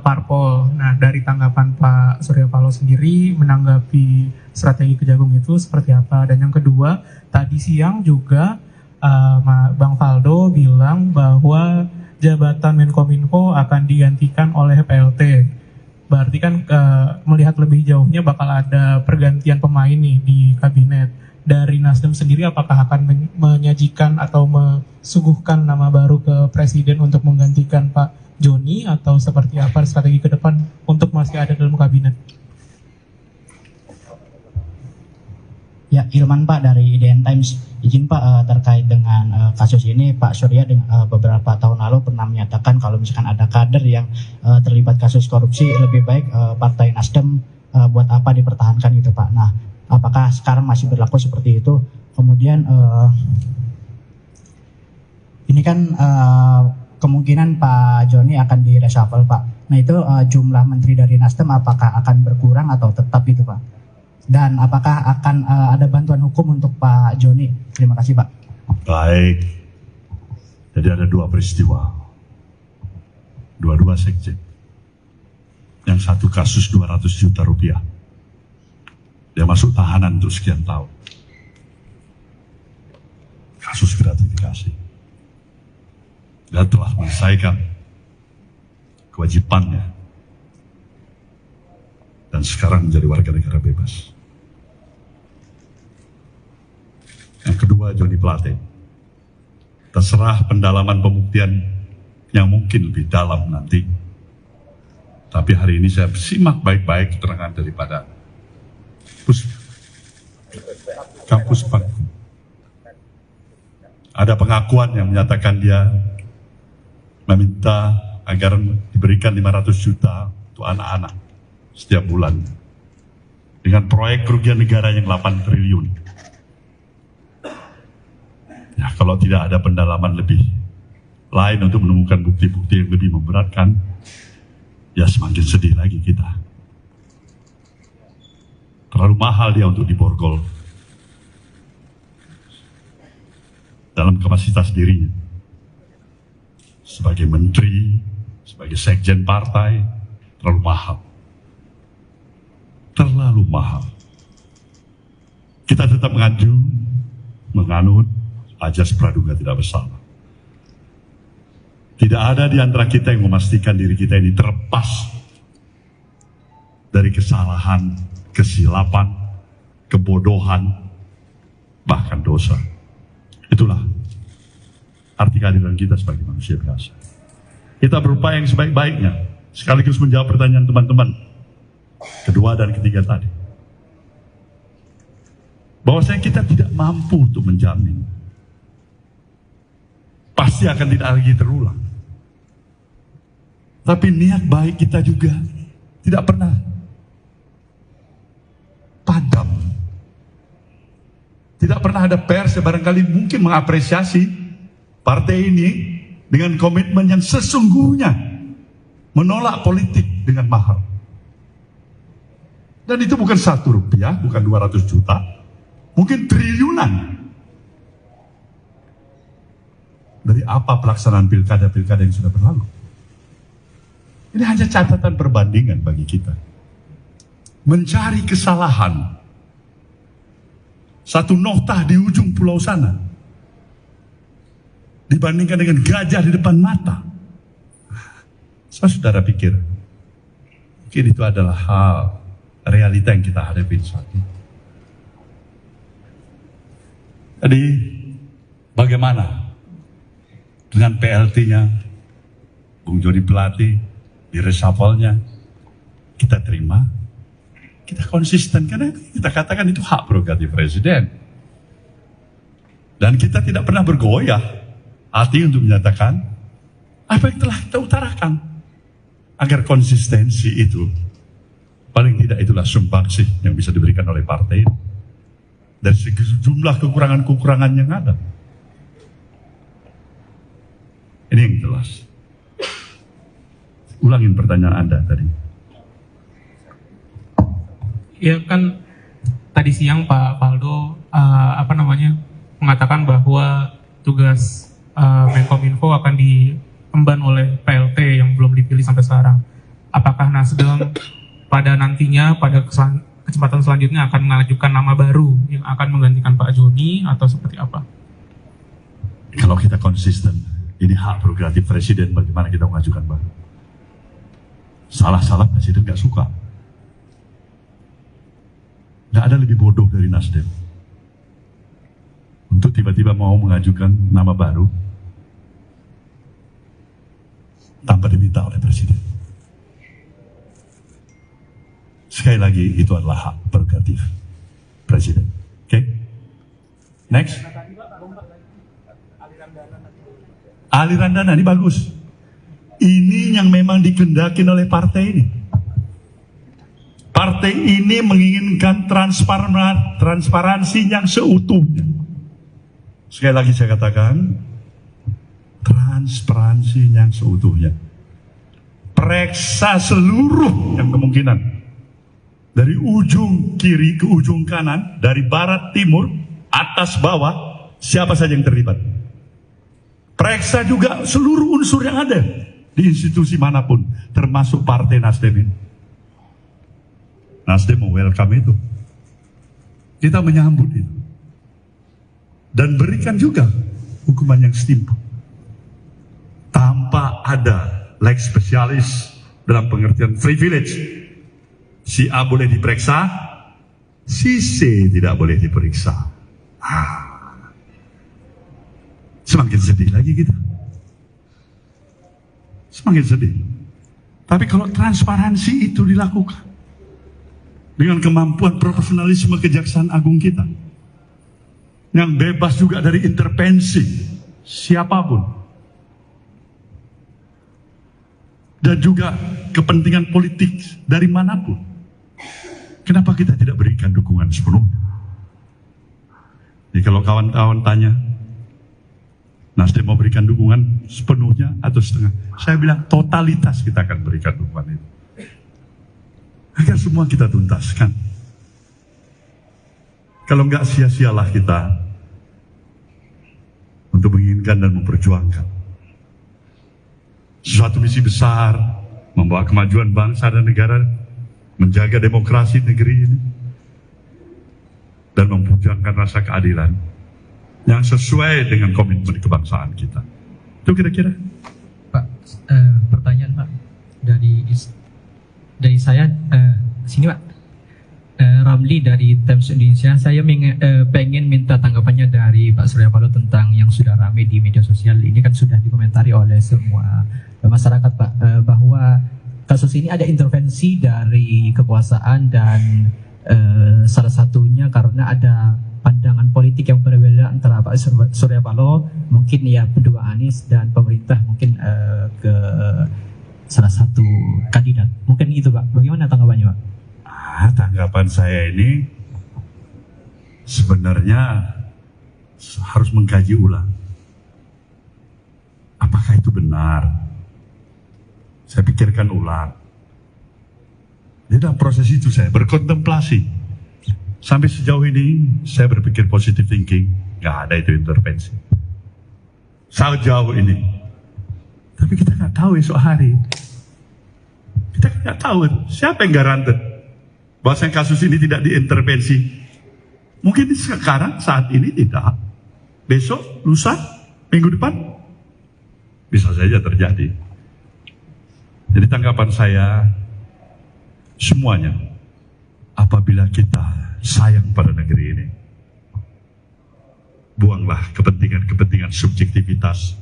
parpol. Nah, dari tanggapan Pak Surya Paloh sendiri menanggapi strategi Kejagung itu seperti apa? Dan yang kedua, tadi siang juga Bang Faldo bilang bahwa jabatan Menkominfo akan digantikan oleh PLT. Berarti kan melihat lebih jauhnya bakal ada pergantian pemain nih di kabinet. Dari Nasdem sendiri apakah akan menyajikan atau mesuguhkan nama baru ke Presiden untuk menggantikan Pak Joni, atau seperti apa strategi ke depan untuk masih ada dalam kabinet? Ya, Ilman Pak dari IDN Times. Izin Pak, terkait dengan kasus ini, Pak Surya beberapa tahun lalu pernah menyatakan kalau misalkan ada kader yang terlibat kasus korupsi, lebih baik Partai Nasdem buat apa dipertahankan gitu Pak. Nah, apakah sekarang masih berlaku seperti itu? Kemudian ini kan kemungkinan Pak Joni akan di reshuffle Pak. Nah itu jumlah menteri dari Nasdem apakah akan berkurang atau tetap itu Pak? Dan apakah akan ada bantuan hukum untuk Pak Joni? Terima kasih Pak. Baik, jadi ada dua peristiwa, dua sekjen. Yang satu kasus 200 juta rupiah, dia masuk tahanan untuk sekian tahun. Kasus gratifikasi. Dia telah menyelesaikan kewajibannya dan sekarang menjadi warga negara bebas. Yang kedua, Johnny Plate. Terserah pendalaman pembuktian yang mungkin lebih dalam nanti. Tapi hari ini saya simak baik-baik keterangan daripada Kampus Pangku. Ada pengakuan yang menyatakan dia meminta agar diberikan 500 juta untuk anak-anak setiap bulan dengan proyek kerugian negara yang 8 triliun. Ya, kalau tidak ada pendalaman lebih lain untuk menemukan bukti-bukti yang lebih memberatkan, ya semakin sedih lagi kita. Terlalu mahal dia untuk diborgol dalam kapasitas dirinya sebagai menteri, sebagai sekjen partai. Terlalu mahal, terlalu mahal. Kita tetap menganut ajas praduga tidak bersalah. Tidak ada di antara kita yang memastikan diri kita ini terlepas dari kesalahan, kesilapan, kebodohan, bahkan dosa. Itulah arti kehadiran kita sebagai manusia biasa. Kita berupaya yang sebaik-baiknya, sekaligus menjawab pertanyaan teman-teman kedua dan ketiga tadi. Bahwasanya kita tidak mampu untuk menjamin pasti akan tidak lagi terulang. Tapi niat baik kita juga tidak pernah padam. Tidak pernah ada pers yang barangkali mungkin mengapresiasi partai ini dengan komitmen yang sesungguhnya menolak politik dengan mahal. Dan itu bukan 1 rupiah, bukan 200 juta, mungkin triliunan. Dari apa pelaksanaan pilkada-pilkada yang sudah berlalu. Ini hanya catatan perbandingan bagi kita. Mencari kesalahan. Satu noktah di ujung pulau sana dibandingkan dengan gajah di depan mata. Saudara pikir mungkin itu adalah hal realita yang kita hadapi saat ini. Jadi bagaimana dengan PLT-nya Bung Joni Plate di reshuffle-nya? Kita terima, kita konsisten karena kita katakan itu hak prerogatif presiden. Dan kita tidak pernah bergoyah hati untuk menyatakan apa yang telah kita utarakan. Agar konsistensi itu, paling tidak itulah sumbangsih yang bisa diberikan oleh partai dari sejumlah kekurangan-kekurangan yang ada. Ini yang jelas. Ulangin pertanyaan Anda tadi. Ya kan tadi siang Pak Faldo mengatakan bahwa tugas Menkominfo akan diemban oleh PLT yang belum dipilih sampai sekarang. Apakah Nasdem pada nantinya pada kesempatan selanjutnya akan mengajukan nama baru yang akan menggantikan Pak Joni atau seperti apa? Kalau kita konsisten, ini hak prerogatif presiden, bagaimana kita mengajukan baru? Salah-salah presiden gak suka. Gak ada lebih bodoh dari Nasdem untuk tiba-tiba mau mengajukan nama baru tanpa diminta oleh presiden. Sekali lagi, itu adalah hak prerogatif presiden. Oke? Next. Aliran dana ini bagus. Ini yang memang dikehendakin oleh partai ini. Partai ini menginginkan transparansi yang seutuhnya. Sekali lagi saya katakan, transparansi yang seutuhnya. Periksa seluruh yang kemungkinan. Dari ujung kiri ke ujung kanan, dari barat timur, atas bawah, siapa saja yang terlibat. Periksa juga seluruh unsur yang ada di institusi manapun, termasuk Partai Nasdem ini. Nasdem welcome itu. Kita menyambut itu. Dan berikan juga hukuman yang setimpal. Tanpa ada lex spesialis dalam pengertian privilege. Si A boleh diperiksa, si C tidak boleh diperiksa. Semakin sedih lagi kita. Semakin sedih. Tapi kalau transparansi itu dilakukan dengan kemampuan profesionalisme Kejaksaan Agung kita, yang bebas juga dari intervensi siapapun, dan juga kepentingan politik dari manapun, kenapa kita tidak berikan dukungan sepenuhnya? Jadi kalau kawan-kawan tanya, Nasdem mau berikan dukungan sepenuhnya atau setengah? Saya bilang totalitas kita akan berikan dukungan itu. Agar semua kita tuntaskan. Kalau enggak, sia-sialah kita untuk menginginkan dan memperjuangkan suatu misi besar, membawa kemajuan bangsa dan negara, menjaga demokrasi negeri ini, dan memperjuangkan rasa keadilan yang sesuai dengan komitmen kebangsaan kita. Itu kira-kira. Pak, pertanyaan Pak dari saya sini Pak. Ramli dari Times Indonesia. Saya pengen minta tanggapannya dari Pak Surya Paloh tentang yang sudah ramai di media sosial. Ini kan sudah dikomentari oleh semua masyarakat Pak, bahwa kasus ini ada intervensi dari kekuasaan dan salah satunya karena ada pandangan politik yang berbeda antara Pak Surya Paloh, mungkin ya pendukung Anies, dan pemerintah mungkin ke salah satu kandidat. Mungkin itu Pak. Bagaimana tanggapannya Pak? Tanggapan saya ini sebenarnya harus mengkaji ulang. Apakah itu benar? Saya pikirkan ulang. Di dalam proses itu saya berkontemplasi. Sampai sejauh ini saya berpikir positive thinking, nggak ada itu intervensi. Sejauh ini. Tapi kita nggak tahu esok hari. Kita nggak tahu siapa yang garanti bahwasanya kasus ini tidak diintervensi. Mungkin sekarang, saat ini tidak. Besok, lusa, minggu depan, bisa saja terjadi. Jadi tanggapan saya, semuanya, apabila kita sayang pada negeri ini, buanglah kepentingan-kepentingan subjektivitas,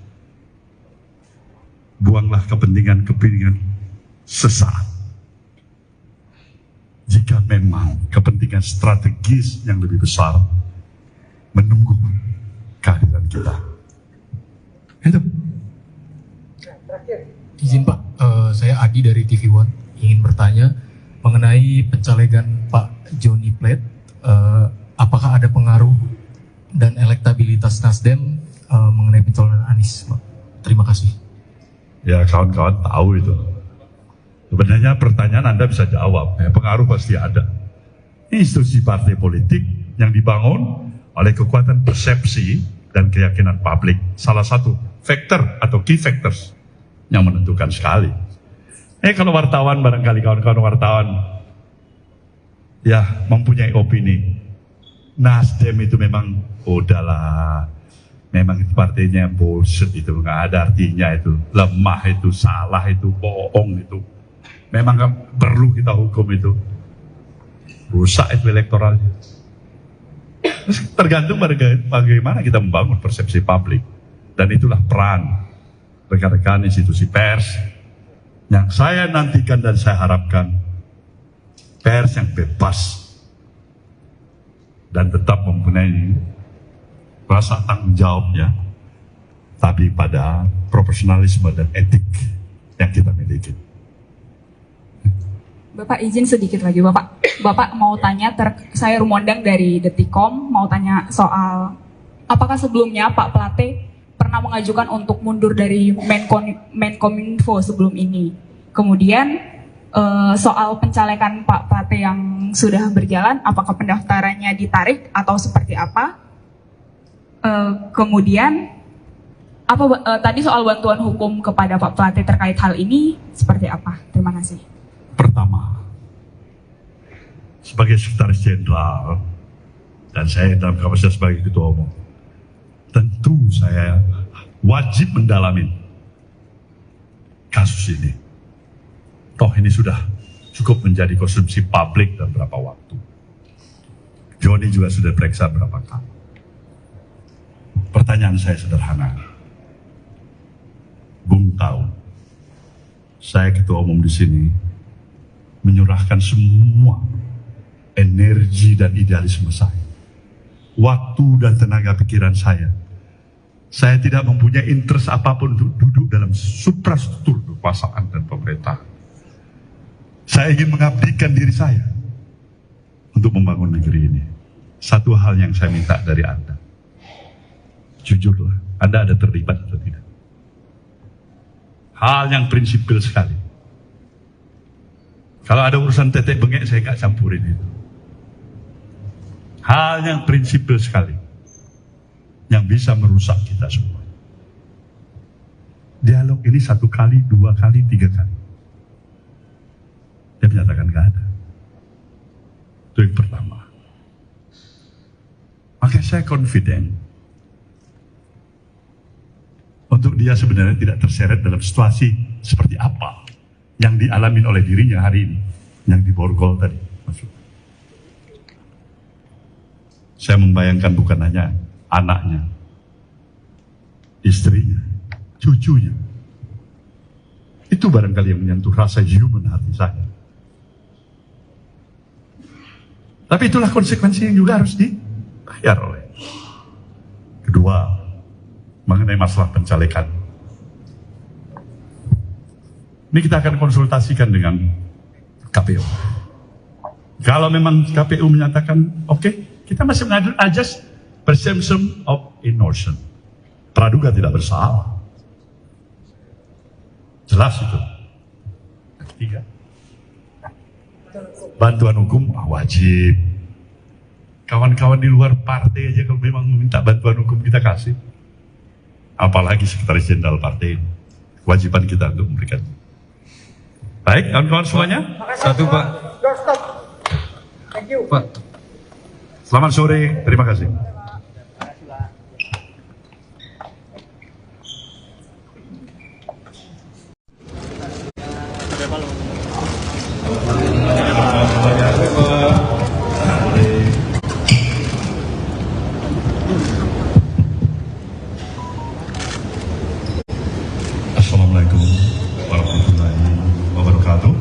buanglah kepentingan-kepentingan sesaat. Jika memang kepentingan strategis yang lebih besar menunggu kehadiran kita. Itu. Izin Pak, saya Adi dari TV One ingin bertanya mengenai pencalegan Pak Johnny Plate. Apakah ada pengaruh dan elektabilitas Nasdem mengenai pencalonan Anies, Pak? Terima kasih. Ya, kawan-kawan tahu itu. Sebenarnya pertanyaan Anda bisa jawab, ya, pengaruh pasti ada. Institusi partai politik yang dibangun oleh kekuatan persepsi dan keyakinan publik, salah satu faktor atau key factors yang menentukan sekali. Kalau wartawan, barangkali kawan-kawan wartawan ya mempunyai opini, Nasdem itu memang udahlah, memang itu partainya bullshit, itu nggak ada artinya, itu lemah, itu salah, itu bohong, itu memang gak perlu kita hukum, itu rusak itu elektoralnya. Tergantung bagaimana kita membangun persepsi publik, dan itulah peran rekan-rekan institusi pers yang saya nantikan dan saya harapkan, pers yang bebas dan tetap mempunyai rasa tanggung jawabnya, tapi pada profesionalisme dan etik yang kita miliki. Bapak izin sedikit lagi Bapak mau tanya, saya Rumondang dari Detikom, mau tanya soal apakah sebelumnya Pak Plate pernah mengajukan untuk mundur dari Menkominfo sebelum ini. Kemudian soal pencalekan Pak Plate yang sudah berjalan, apakah pendaftarannya ditarik atau seperti apa? Kemudian tadi soal bantuan hukum kepada Pak Plate terkait hal ini seperti apa? Terima kasih. Pertama, sebagai sekretaris jenderal dan saya dalam kapasitas sebagai ketua umum, tentu saya wajib mendalami kasus ini. Toh ini sudah cukup menjadi konsumsi publik dalam beberapa waktu. Joni juga sudah periksa berapa kali. Pertanyaan saya sederhana. Bung tahu, saya ketua umum di sini menyurahkan semua energi dan idealisme saya, waktu dan tenaga pikiran saya. Saya tidak mempunyai interest apapun untuk duduk dalam suprastruktur kekuasaan dan pemerintahan. Saya ingin mengabdikan diri saya untuk membangun negeri ini. Satu hal yang saya minta dari Anda, jujurlah, Anda ada terlibat atau tidak? Hal yang prinsipil sekali. Kalau ada urusan tetek bengek, saya nggak campurin itu. Hal yang prinsipil sekali, yang bisa merusak kita semua. Dialog ini 1 kali, 2 kali, 3 kali. Dia menyatakan nggak ada. Itu yang pertama. Maka saya confident untuk dia sebenarnya tidak terseret dalam situasi seperti apa yang dialami oleh dirinya hari ini, yang di Borgol tadi. Saya membayangkan bukan hanya anaknya, istrinya, cucunya. Itu barangkali yang menyentuh rasa human hati saya. Tapi itulah konsekuensi yang juga harus dibayar oleh. Kedua, mengenai masalah pencalekan. Ini kita akan konsultasikan dengan KPU. Kalau memang KPU menyatakan oke, kita masih mengajukan ajas presumption of innocence. Praduga tidak bersalah. Jelas itu. Ketiga, bantuan hukum wajib. Kawan-kawan di luar partai aja kalau memang meminta bantuan hukum kita kasih. Apalagi sekretaris jenderal partai. Kewajiban kita untuk memberikan. Baik, kawan-kawan semuanya. Satu Pak. Thank you. Pak. Selamat sore, terima kasih. Assalamualaikum warahmatullahi wabarakatuh.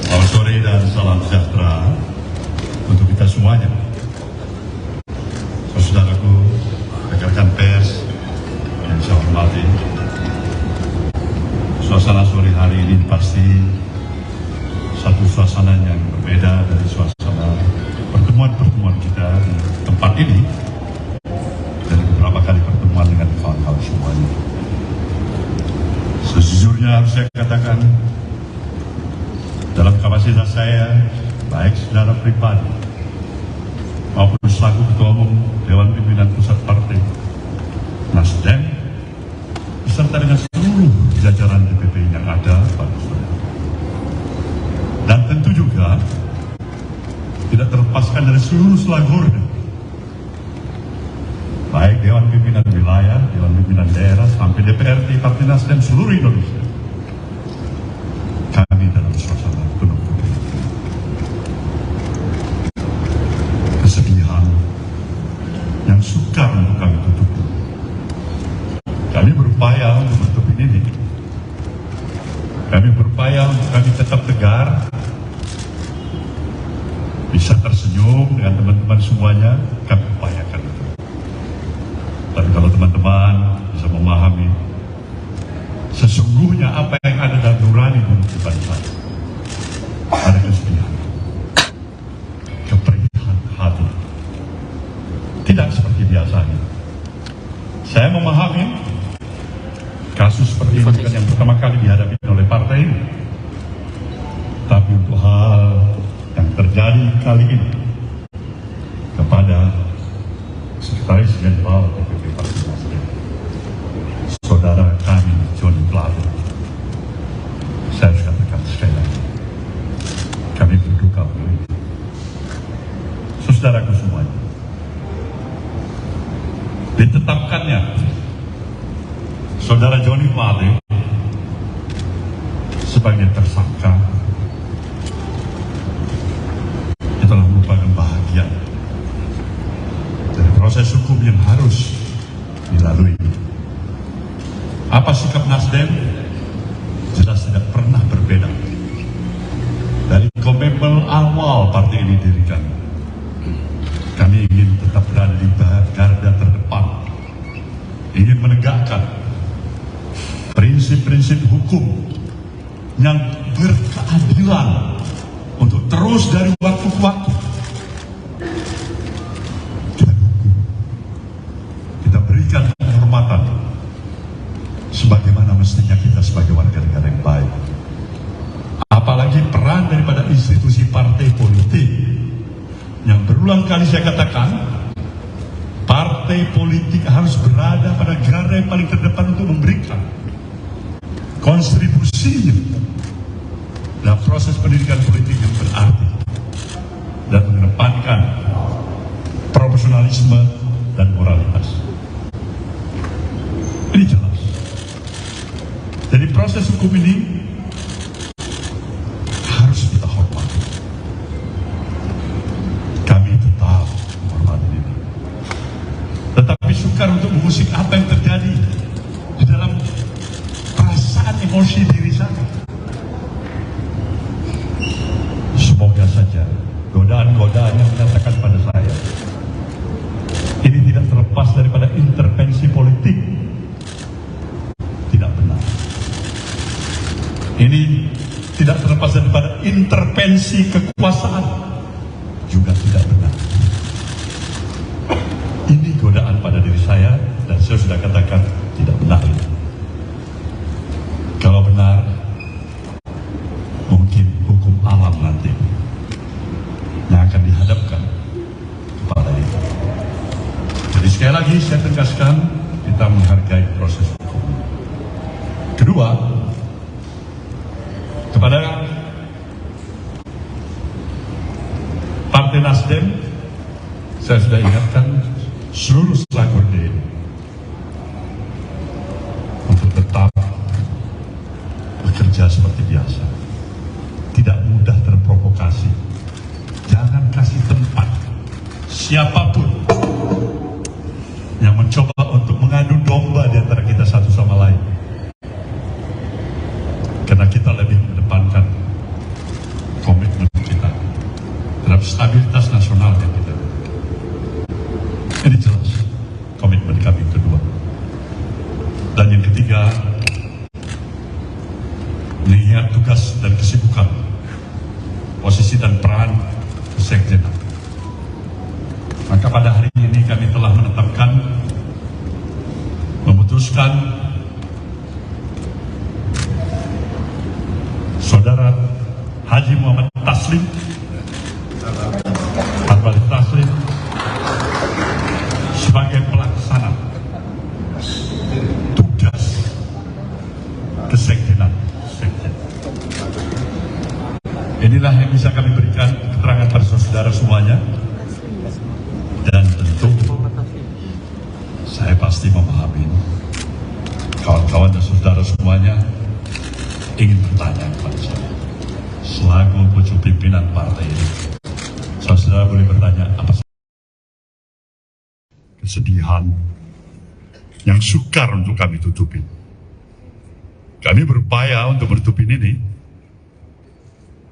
Selamat sore dan salam sejahtera untuk kita semuanya. Saudaraku, rekan-rekan pers yang saya hormati, suasana sore hari ini pasti satu suasana yang berbeda dari suasana pertemuan-pertemuan kita di tempat ini dan beberapa kali pertemuan dengan kawan-kawan semuanya. Sejujurnya harus saya katakan, dalam kapasitas saya, baik secara pribadi maupun selaku Ketua Umum Dewan Pimpinan Pusat Partai Nasdem, beserta dengan seluruh jajaran DPP yang ada pada saudara. Dan tentu juga tidak terlepaskan dari seluruh selagurnya, baik Dewan Pimpinan Wilayah, Dewan Pimpinan Daerah, sampai DPRD Partai Nasdem seluruh Indonesia. Kami dalam suasana penuh kesedihan yang sukar untuk kami tutupi. Kami berupaya untuk menutupi ini. Kami berupaya untuk kami tetap tegar, bisa tersenyum dengan teman-teman semuanya. Kami upayakan itu. Tapi kalau teman-teman bisa memahami sesungguhnya apa yang ada dalam nurani kehidupan saya, ada kesedihan, keperihan hati, tidak seperti biasanya. Saya memahami kasus seperti ini bukan yang pertama kali dihadapi oleh partai ini. Tapi untuk hal yang terjadi kali ini kepada Sekretaris Jenderal DPP Partai Nasdem, saudara kami Johnny Plate, saya harus katakan sekali lagi, kami berduka untuk itu. Saudaraku semuanya, ditetapkannya saudara Johnny Plate sebagai tersangka itulah merupakan bahagian dari proses hukum yang harus dilalui. Apa sikap Nasdem? Jelas tidak pernah berbeda dari komitmen awal partai ini didirikan. Kami ingin tetap berada di garda terdepan, ingin menegakkan prinsip-prinsip hukum yang berkeadilan untuk terus dari waktu ke waktu kita dukung, kita berikan penghormatan sebagaimana mestinya kita sebagai warga negara yang baik. Apalagi peran daripada institusi partai politik yang berulang kali saya katakan, partai politik harus berada pada garda yang paling terdepan untuk memberikan kontribusinya dalam proses pendidikan politik yang berarti dan mengedepankan profesionalisme dan moralitas. Ini jelas. Jadi proses hukum ini harus kita hormati. Kami tetap menghormati ini. Tetapi sukar untuk mengusik apa yang terjadi di dalam perasaan emosi diri saya. Semoga saja godaan-godaan yang menyatakan pada saya ini tidak terlepas daripada intervensi politik. Tidak benar. Ini tidak terlepas daripada intervensi kekuasaan. Juga tidak benar. Ini godaan pada diri saya dan saya sudah katakan tidak benar. Kalau benar, mungkin hukum alam nanti yang akan dihadapkan kepada itu. Jadi sekali lagi saya tegaskan, kita menghargai proses hukum. Kedua, kepada Partai Nasdem, saya sudah ingatkan seluruh selaku ini untuk tetap bekerja seperti biasa. Tidak mudah terprovokasi. Jangan kasih tempat siapapun yang mencoba untuk mengadu domba di antara kita satu sama lain. Karena kita lebih mengedepankan komitmen kita terhadap stabilitas nasional yang kita miliki. Ini jelas komitmen kami kedua. Dan yang ketiga, mengingat tugas dan kesibukan, posisi dan peran Sekjenan. Maka pada hari ini kami telah menetapkan, memutuskan Saudara Haji Muhammad Taslim sebagai pelaksana tugas kesekjenan. Inilah yang bisa kami berikan keterangan pada saudara semuanya. Dan tentu saya pasti memahami kawan-kawan dan saudara semuanya ingin bertanya kepada saya selaku pucuk pimpinan partai ini. Saudara boleh bertanya apa kesedihan yang sukar untuk kami tutupi. Kami berupaya untuk menutupi ini.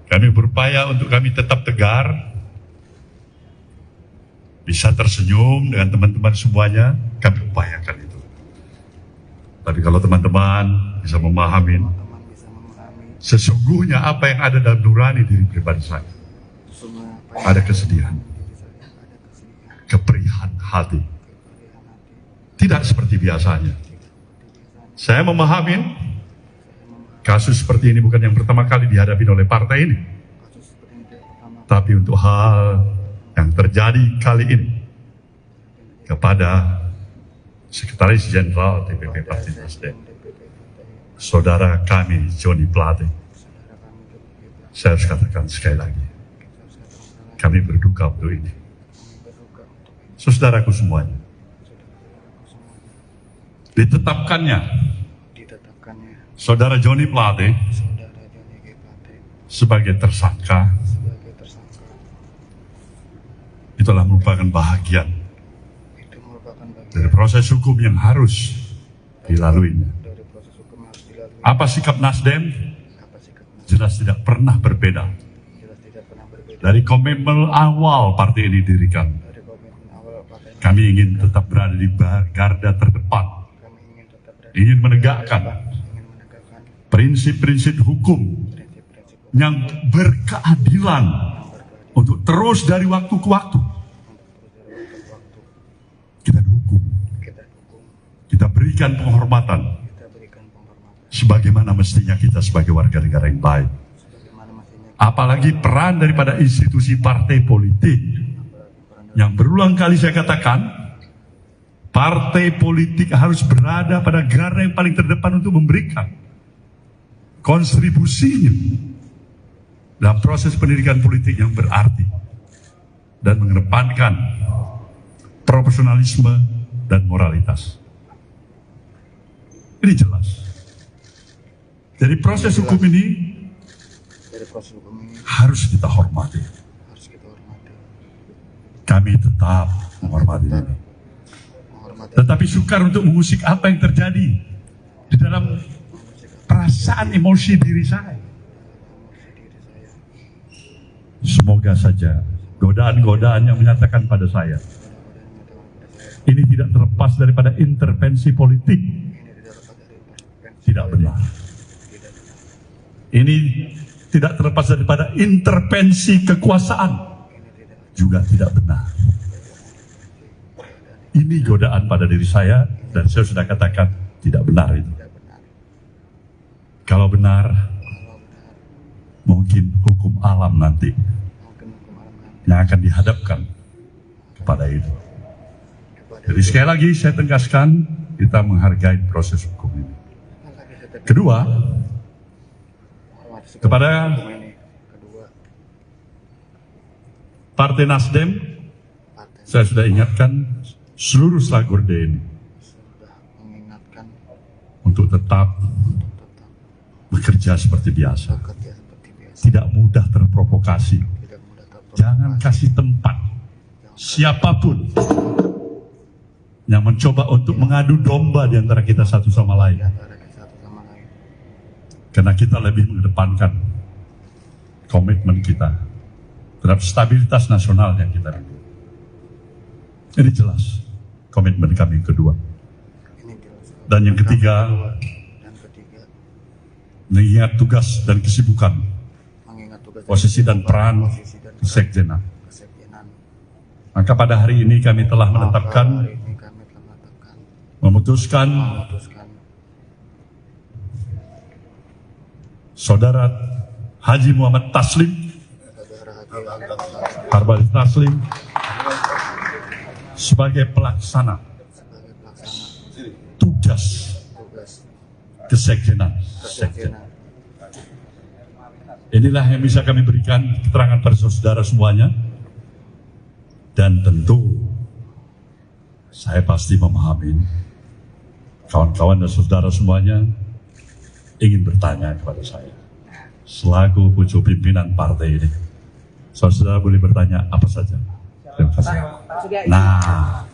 Kami berupaya untuk kami tetap tegar, bisa tersenyum dengan teman-teman semuanya. Kami upayakan itu. Tapi kalau teman-teman bisa memahami sesungguhnya apa yang ada dalam nurani diri pribadi saya, ada kesedihan, keperihan hati, tidak seperti biasanya. Saya memahami kasus seperti ini bukan yang pertama kali dihadapi oleh partai ini. Tapi untuk hal yang terjadi kali ini kepada Sekretaris Jenderal DPP Partai Nasdem, saudara kami Johnny Plate, saya harus katakan sekali lagi, kami berduka untuk ini. Saudaraku semuanya, ditetapkannya saudara Johnny Plate sebagai tersangka itulah merupakan bahagian dari proses hukum yang harus dilaluinya. Apa sikap Nasdem? Jelas tidak pernah berbeda. Dari komitmen awal partai ini didirikan, kami ingin tetap berada di garda terdepan, ingin menegakkan prinsip-prinsip hukum yang berkeadilan untuk terus dari waktu ke waktu. Kita dukung, kita berikan penghormatan sebagaimana mestinya kita sebagai warga negara yang baik. Apalagi peran daripada institusi partai politik yang berulang kali saya katakan, partai politik harus berada pada garda yang paling terdepan untuk memberikan kontribusinya dalam proses pendidikan politik yang berarti dan mengedepankan profesionalisme dan moralitas. Ini jelas. Jadi proses hukum ini harus kita hormati. Kami tetap menghormati ini. Tetapi sukar untuk mengusik apa yang terjadi di dalam perasaan emosi diri saya. Semoga saja godaan-godaan yang menyatakan pada saya ini tidak terlepas daripada intervensi politik. Tidak benar. Ini tidak terlepas daripada intervensi kekuasaan. Juga tidak benar. Ini godaan pada diri saya dan saya sudah katakan tidak benar itu. Kalau benar, mungkin hukum alam nanti yang akan dihadapkan kepada itu. Jadi sekali lagi saya tegaskan, kita menghargai proses hukum ini. Kedua, kepada Partai Nasdem, saya sudah ingatkan seluruh Slagorde ini untuk tetap bekerja seperti biasa. Tidak mudah terprovokasi. Jangan kasih tempat siapapun yang mencoba untuk mengadu domba di antara kita satu sama lain. Karena kita lebih mengedepankan komitmen kita terhadap stabilitas nasional yang kita rindu. Ini jelas komitmen kami kedua. Dan yang ketiga, mengingat tugas dan kesibukan, posisi dan peran kesekjenan. Maka pada hari ini kami telah memutuskan Saudara Haji Muhammad Taslim Harbali Taslim sebagai pelaksana tugas kesekjenan. Inilah yang bisa kami berikan keterangan pada saudara semuanya. Dan tentu saya pasti memahami kawan-kawan dan saudara semuanya ingin bertanya kepada saya selaku pucuk pimpinan partai ini. Saudara boleh bertanya apa saja. Terima kasih. Nah,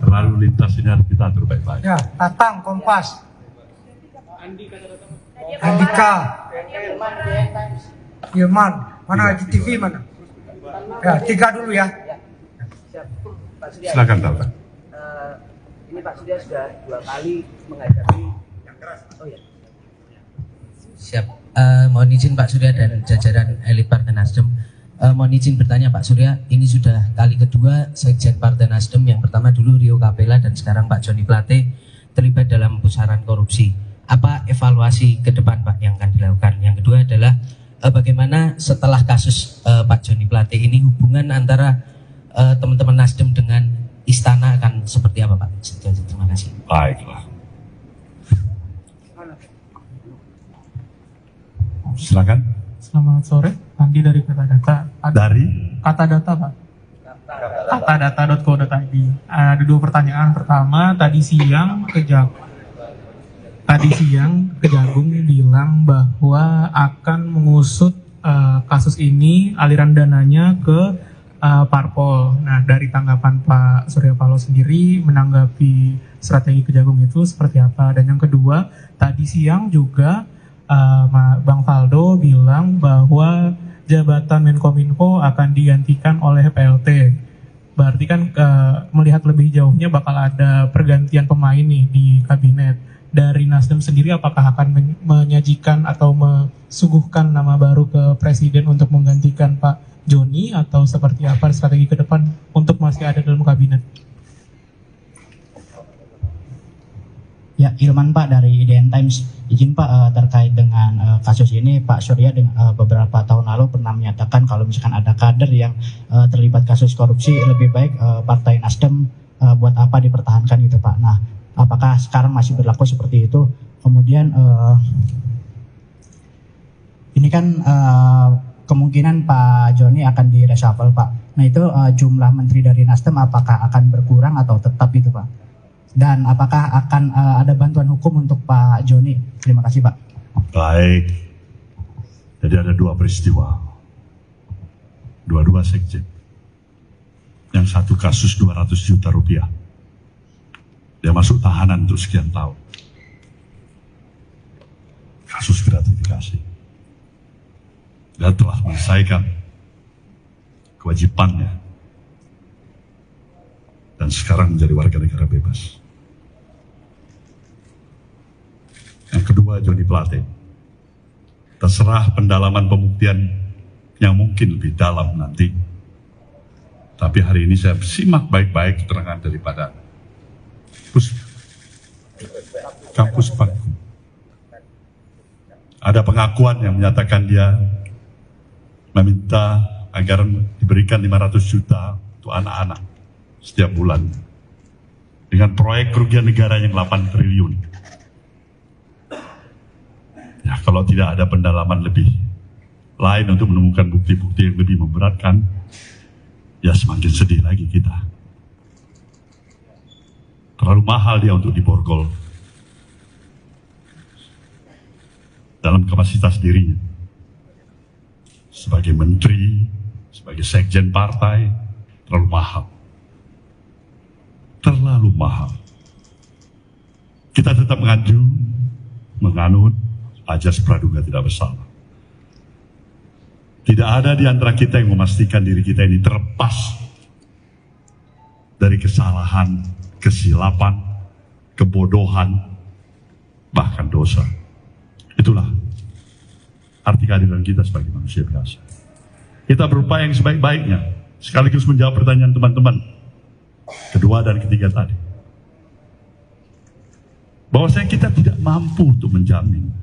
lalu lintas ini harus kita atur baik-baik. Ya, Tatang, Kompas. Andika. Ilman. Mana di TV mana? Ya, 3 dulu ya. Silakan Tatang. Ini Pak Surya sudah 2 kali menghadapi yang keras. Oh ya. Siap. Mohon izin Pak Surya dan jajaran elit Partai Nasdem. Mohon izin bertanya Pak Surya, ini sudah kali kedua Sekjen Partai Nasdem, yang pertama dulu Rio Capella dan sekarang Pak Joni Plate terlibat dalam pusaran korupsi. Apa evaluasi ke depan Pak yang akan dilakukan? Yang kedua adalah bagaimana setelah kasus Pak Joni Plate ini hubungan antara teman-teman Nasdem dengan Istana akan seperti apa Pak? Terima kasih. Baiklah. Silakan. Selamat sore, Andi dari Kata Data. Dari Kata Data Pak. Katadata.co.id. Ada dua pertanyaan. Pertama, tadi siang Kejagung bilang bahwa akan mengusut kasus ini, aliran dananya ke parpol. Nah, dari tanggapan Pak Surya Paloh sendiri menanggapi strategi Kejagung itu seperti apa? Dan yang kedua, tadi siang juga Bang Faldo bilang bahwa jabatan Menkominfo akan digantikan oleh PLT. Berarti kan melihat lebih jauhnya bakal ada pergantian pemain nih di kabinet. Dari Nasdem sendiri apakah akan menyajikan atau mesuguhkan nama baru ke Presiden untuk menggantikan Pak Joni, atau seperti apa strategi ke depan untuk masih ada dalam kabinet? Ya, Ilman Pak dari IDN Times. Izin Pak, terkait dengan kasus ini, Pak Surya beberapa tahun lalu pernah menyatakan kalau misalkan ada kader yang terlibat kasus korupsi, lebih baik Partai Nasdem buat apa dipertahankan gitu Pak. Nah, apakah sekarang masih berlaku seperti itu? Kemudian ini kan kemungkinan Pak Joni akan di-reshuffle Pak. Nah, itu jumlah menteri dari Nasdem apakah akan berkurang atau tetap gitu Pak? Dan apakah akan ada bantuan hukum untuk Pak Joni? Terima kasih Pak. Baik. Jadi ada dua peristiwa. Dua-dua sekjen. Yang satu kasus 200 juta rupiah. Dia masuk tahanan untuk sekian tahun. Kasus gratifikasi. Dia telah menyelesaikan kewajibannya. Dan sekarang menjadi warga negara bebas. Yang kedua, Joni Plate. Terserah pendalaman pembuktian yang mungkin lebih dalam nanti. Tapi hari ini saya simak baik-baik keterangan daripada kampus Bangku. Ada pengakuan yang menyatakan dia meminta agar diberikan 500 juta untuk anak-anak setiap bulan. Dengan proyek kerugian negara yang 8 triliun. Ya, kalau tidak ada pendalaman lebih lain untuk menemukan bukti-bukti yang lebih memberatkan, ya semakin sedih lagi kita. Terlalu mahal dia untuk diborgol dalam kapasitas dirinya. Sebagai menteri, sebagai sekjen partai, terlalu mahal. Terlalu mahal. Kita tetap menganut ajas praduga tidak bersalah. Tidak ada di antara kita yang memastikan diri kita ini terlepas dari kesalahan, kesilapan, kebodohan, bahkan dosa. Itulah arti kehadiran kita sebagai manusia biasa. Kita berupaya yang sebaik-baiknya, sekaligus menjawab pertanyaan teman-teman kedua dan ketiga tadi. Bahwasanya kita tidak mampu untuk menjamin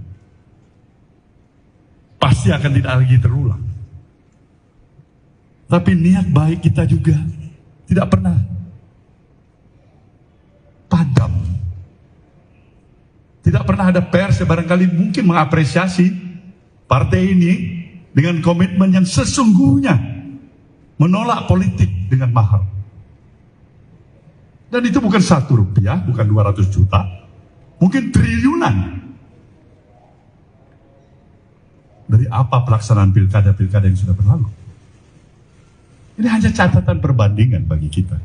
pasti akan tidak lagi terulang. Tapi niat baik kita juga tidak pernah padam. Tidak pernah ada pers yang barangkali mungkin mengapresiasi partai ini dengan komitmen yang sesungguhnya menolak politik dengan mahal. Dan itu bukan 1 rupiah, bukan 200 juta, mungkin triliunan. Dari apa pelaksanaan pilkada-pilkada yang sudah berlalu. Ini hanya catatan perbandingan bagi kita.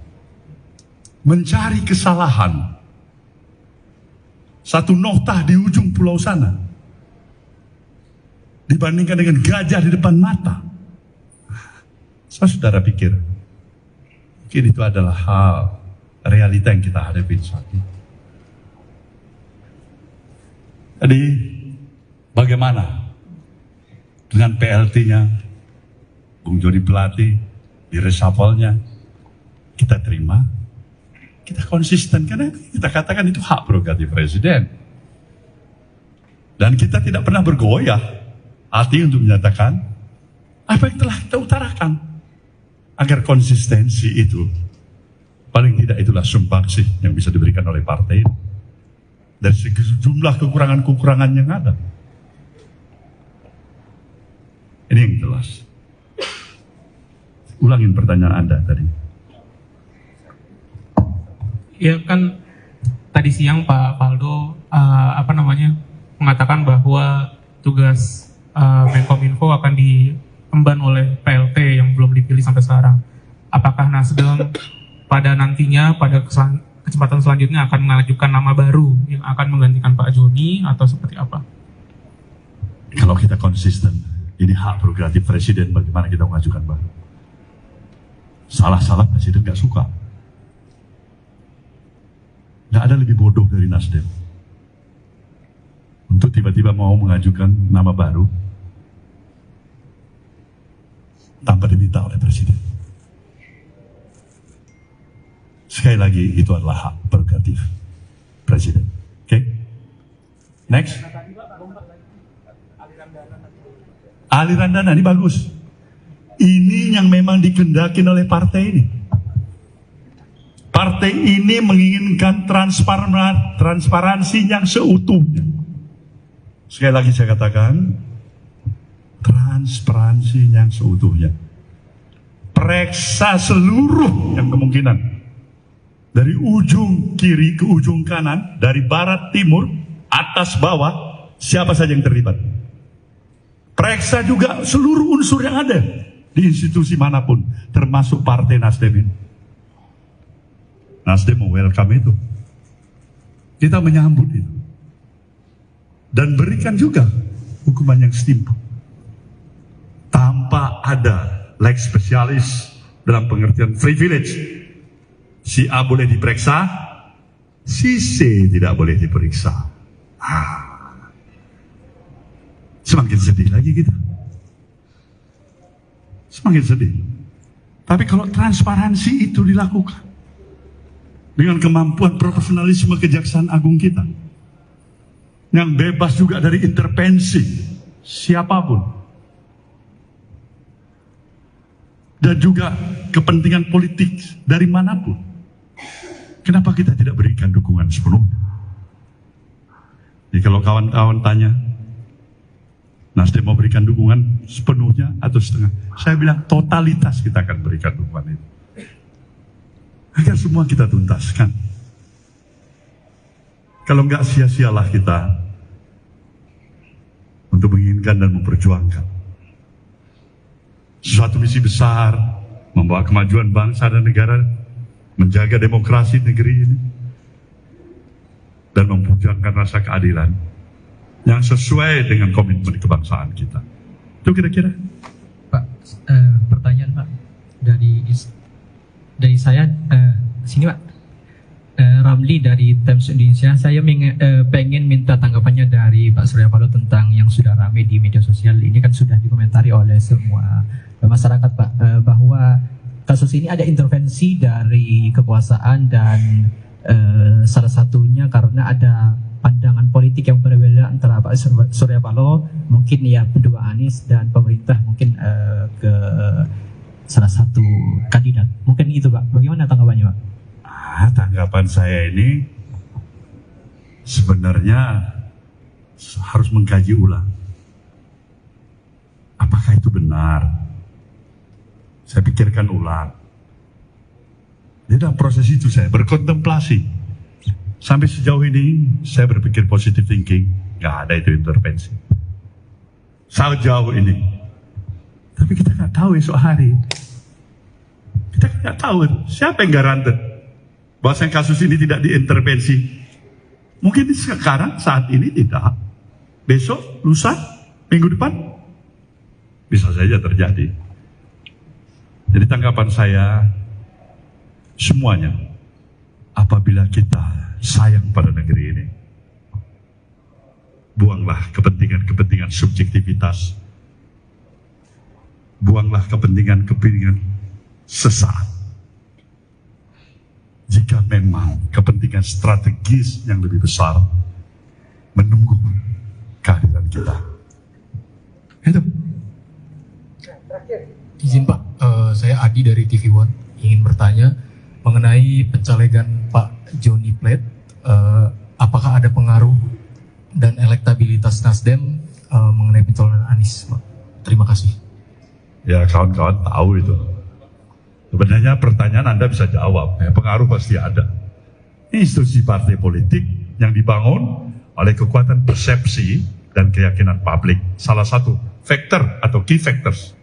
Mencari kesalahan. Satu noktah di ujung pulau sana. Dibandingkan dengan gajah di depan mata. Saudara pikir, mungkin itu adalah hal realita yang kita hadapi saat ini. Jadi, bagaimana dengan PLT-nya Bung Joni Plate di reshuffle-nya, kita terima, kita konsisten karena kita katakan itu hak prerogatif presiden. Dan kita tidak pernah bergoyah hati untuk menyatakan apa yang telah kita utarakan. Agar konsistensi itu, paling tidak itulah sumbangsih yang bisa diberikan oleh partai ini. Dari sejumlah kekurangan-kekurangan yang ada. Ini yang jelas. Ulangin pertanyaan Anda tadi. Ya kan tadi siang Pak Faldo mengatakan bahwa tugas Menkominfo akan diemban oleh PLT yang belum dipilih sampai sekarang. Apakah Nasdem pada nantinya pada kesempatan selanjutnya akan mengajukan nama baru yang akan menggantikan Pak Joni atau seperti apa? Kalau kita konsisten, ini hak prerogatif presiden bagaimana kita mengajukan baru. Salah-salah presiden gak suka. Gak ada lebih bodoh dari Nasdem untuk tiba-tiba mau mengajukan nama baru tanpa diminta oleh presiden. Sekali lagi, itu adalah hak prerogatif presiden. Oke? Next. Aliran dana ini bagus. Ini yang memang dikehendaki oleh partai ini. Partai ini menginginkan transparansi yang seutuhnya. Sekali lagi saya katakan, transparansi yang seutuhnya. Periksa seluruh yang kemungkinan. Dari ujung kiri ke ujung kanan, dari barat timur, atas bawah, siapa saja yang terlibat. Periksa juga seluruh unsur yang ada di institusi manapun, termasuk partai Nasdem ini. Nasdem mau welcome itu. Kita menyambut itu. Dan berikan juga hukuman yang setimpal. Tanpa ada lex spesialis dalam pengertian privilege. Si A boleh diperiksa, si C tidak boleh diperiksa. Semakin sedih lagi kita. Semakin sedih. Tapi kalau transparansi itu dilakukan dengan kemampuan profesionalisme Kejaksaan Agung kita yang bebas juga dari intervensi siapapun dan juga kepentingan politik dari manapun, kenapa kita tidak berikan dukungan sepenuhnya? Jadi kalau kawan-kawan tanya, Nasdem mau berikan dukungan sepenuhnya atau setengah? Saya bilang totalitas kita akan berikan dukungan itu. Agar semua kita tuntaskan. Kalau enggak, sia-sialah kita untuk menginginkan dan memperjuangkan sesuatu misi besar, membawa kemajuan bangsa dan negara, menjaga demokrasi negeri ini, dan memperjuangkan rasa keadilan yang sesuai dengan komitmen kebangsaan kita. Itu kira-kira. Pak, pertanyaan Pak dari saya sini Pak. Ramli dari Times Indonesia. Saya pengen minta tanggapannya dari Pak Surya Paloh tentang yang sudah ramai di media sosial. Ini kan sudah dikomentari oleh semua masyarakat Pak, bahwa kasus ini ada intervensi dari kekuasaan dan salah satunya karena ada pandangan politik yang berbeda antara Pak Surya Paloh, mungkin ya pendukung Anies, dan pemerintah mungkin ke salah satu kandidat. Mungkin itu Pak. Bagaimana tanggapannya Pak? Tanggapan saya ini sebenarnya harus mengkaji ulang. Apakah itu benar? Saya pikirkan ulang. Di dalam proses itu saya berkontemplasi. Sampai sejauh ini saya berpikir positive thinking, nggak ada itu intervensi. Sejauh ini. Tapi kita nggak tahu esok hari. Kita nggak tahu siapa yang garanti bahwa kasus ini tidak diintervensi. Mungkin sekarang, saat ini tidak. Besok, lusa, minggu depan, bisa saja terjadi. Jadi tanggapan saya, semuanya, apabila kita sayang pada negeri ini, buanglah kepentingan-kepentingan subjektivitas, buanglah kepentingan-kepentingan sesaat. Jika memang kepentingan strategis yang lebih besar menunggu kehadiran kita. Itu. Izin Pak, saya Adi dari TV One ingin bertanya mengenai pencalegan Pak Johnny Plate. Apakah ada pengaruh dan elektabilitas Nasdem mengenai pencalonan Anies, Pak? Terima kasih. Ya, kawan-kawan tahu itu. Sebenarnya pertanyaan Anda bisa jawab, ya, pengaruh pasti ada. Institusi partai politik yang dibangun oleh kekuatan persepsi dan keyakinan publik, salah satu faktor atau key factors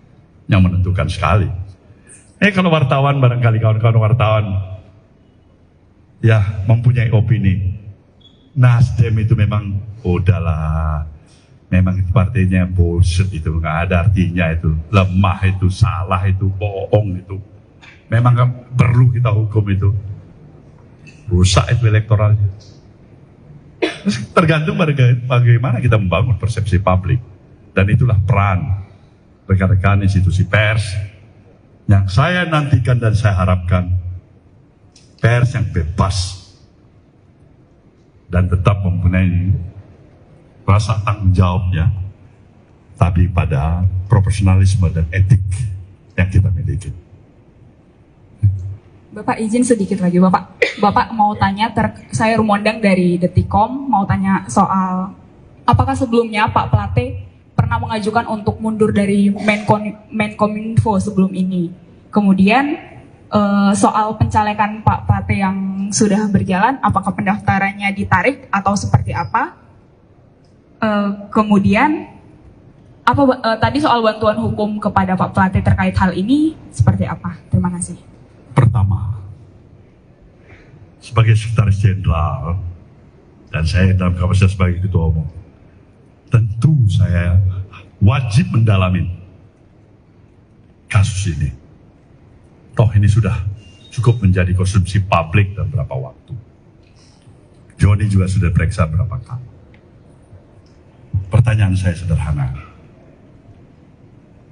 yang menentukan sekali. Kalau wartawan, barangkali kawan-kawan wartawan ya mempunyai opini, Nasdem itu memang udahlah, memang itu partainya bullshit, itu nggak ada artinya, itu lemah, itu salah, itu bohong, itu memang kan perlu kita hukum, itu rusak itu elektoralnya. Terus tergantung bagaimana kita membangun persepsi publik, dan itulah peran rekan-rekan institusi pers yang saya nantikan dan saya harapkan, pers yang bebas dan tetap mempunyai rasa tanggung jawabnya, tapi pada profesionalisme dan etik yang kita miliki. Bapak izin sedikit lagi, Bapak mau tanya, saya Rumondang dari Detikom, mau tanya soal apakah sebelumnya Pak Plate pernah mengajukan untuk mundur dari Menkominfo sebelum ini. Kemudian soal pencalekan Pak Plate yang sudah berjalan, apakah pendaftarannya ditarik atau seperti apa? Kemudian tadi soal bantuan hukum kepada Pak Plate terkait hal ini seperti apa? Terima kasih. Pertama, sebagai sekretaris jenderal dan saya dalam kapasitas sebagai ketua umum, tentu saya wajib mendalami kasus ini. Toh ini sudah cukup menjadi konsumsi publik dalam beberapa waktu. Joni juga sudah periksa berapa kali. Pertanyaan saya sederhana.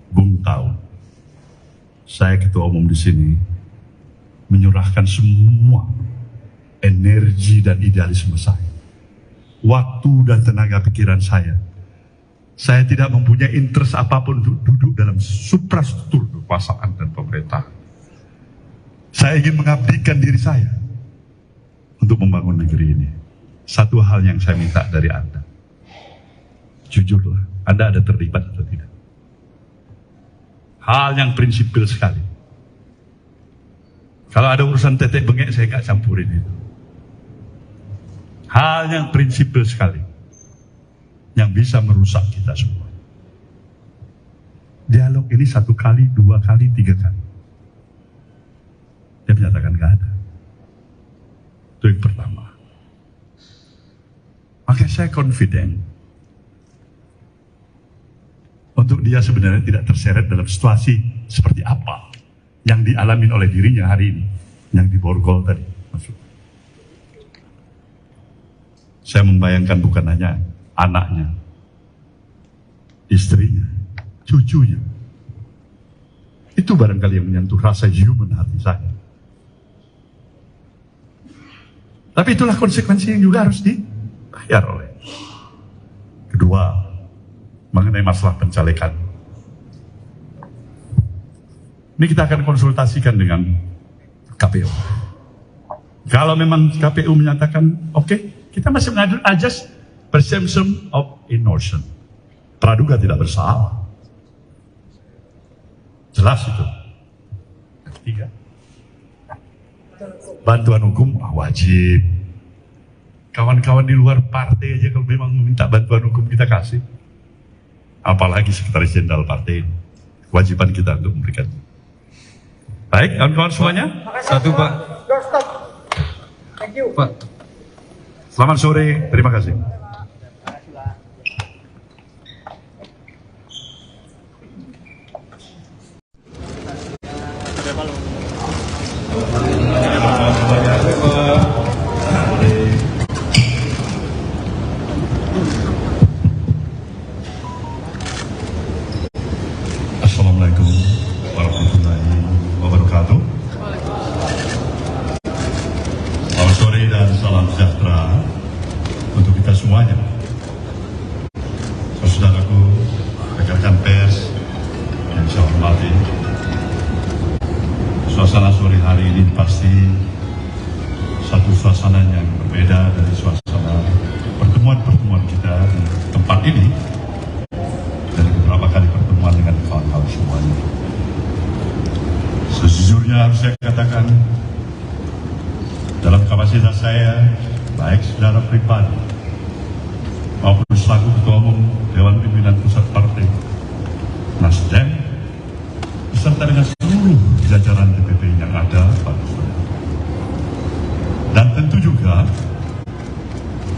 Bung tahu, saya ketua umum di sini menyurahkan semua energi dan idealisme saya, waktu dan tenaga pikiran saya. Saya tidak mempunyai interest apapun untuk duduk dalam suprastruktur kekuasaan dan pemerintah. Saya ingin mengabdikan diri saya untuk membangun negeri ini. Satu hal yang saya minta dari Anda, jujurlah, Anda ada terlibat atau tidak? Hal yang prinsipil sekali. Kalau ada urusan tetek bengek, saya nggak campurin itu. Hal yang prinsipil sekali, yang bisa merusak kita semua. Dialog ini 1 kali, 2 kali, 3 kali. Dia menyatakan nggak ada. Itu yang pertama. Makanya saya confident untuk dia sebenarnya tidak terseret dalam situasi seperti apa yang dialami oleh dirinya hari ini, yang di Borgol tadi. Maksud. Saya membayangkan bukan hanya anaknya, istrinya, cucunya. Itu barangkali yang menyentuh rasa human hati saya. Tapi itulah konsekuensi yang juga harus dibayar oleh. Kedua, mengenai masalah pencalekan. Ini kita akan konsultasikan dengan KPU. Kalau memang KPU menyatakan oke, kita masih mengadu ajas presumption of innocence. Praduga tidak bersalah. Jelas itu. Ketiga, bantuan hukum wajib. Kawan-kawan di luar partai aja kalau memang meminta bantuan hukum kita kasih. Apalagi sekretaris jenderal partai ini. Kewajiban kita untuk memberikan. Baik, kawan-kawan semuanya. Satu Pak. Thank you. Pak. Selamat sore, terima kasih. Assalamualaikum Suasana sore hari ini pasti satu suasana yang berbeda dari suasana pertemuan-pertemuan kita di tempat ini, dari beberapa kali pertemuan dengan kawan-kawan semuanya. Sejujurnya harus saya katakan, dalam kapasitas saya, baik secara pribadi maupun selaku Ketua Umum Dewan Pimpinan Pusat Partai Nasdem, beserta dengan seluruh jajaran DPP yang ada, Pak Surya. Dan tentu juga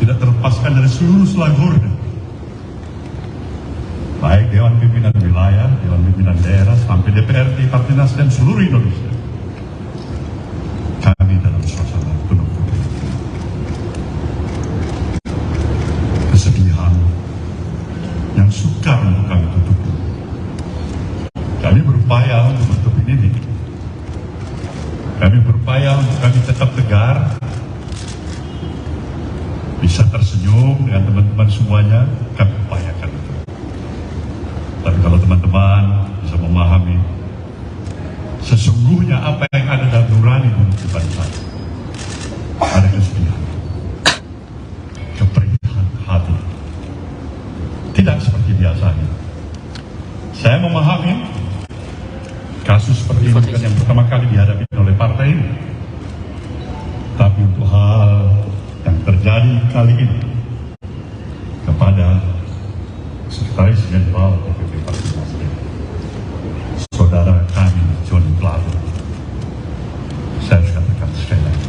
tidak terlepaskan dari seluruh selagurnya, baik Dewan Pimpinan Wilayah, Dewan Pimpinan Daerah, sampai DPRD Partai Nasdem seluruh Indonesia. Kami dalam suasana penuh kesedihan yang sukar untuk kami tutupi. Kami berupaya untuk menutupi ini. Kami berupaya untuk kami tetap tegar, bisa tersenyum dengan teman-teman semuanya, kami upayakan itu. Tapi kalau teman-teman bisa memahami sesungguhnya apa yang ada dalam nurani kehidupan saya, ada kesedihan, keperihan hati, tidak seperti biasanya. Saya memahami kasus seperti ini bukan yang pertama kali dihadapi oleh partai ini, tapi untuk hal yang terjadi kali ini kepada Sekretaris Jenderal DPP Partai Nasdem, saudara kami Johnny Plate, saya harus katakan sekali lagi,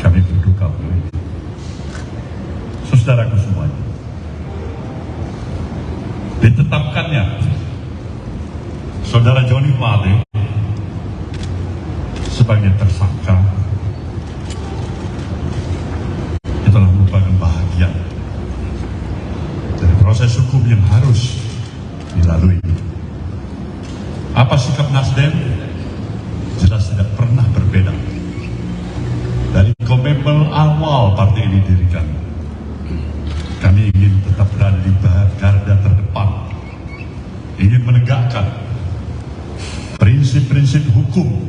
kami berduka untuk itu. Saudaraku semuanya, ditetapkannya saudara Johnny Plate sebagai tersangka itulah merupakan bahagian dari proses hukum yang harus dilalui. Apa sikap Nasdem? Jelas tidak pernah berbeda dari komitmen awal partai ini didirikan. Kami ingin tetap berada di garda terdepan, ingin menegakkan prinsip-prinsip hukum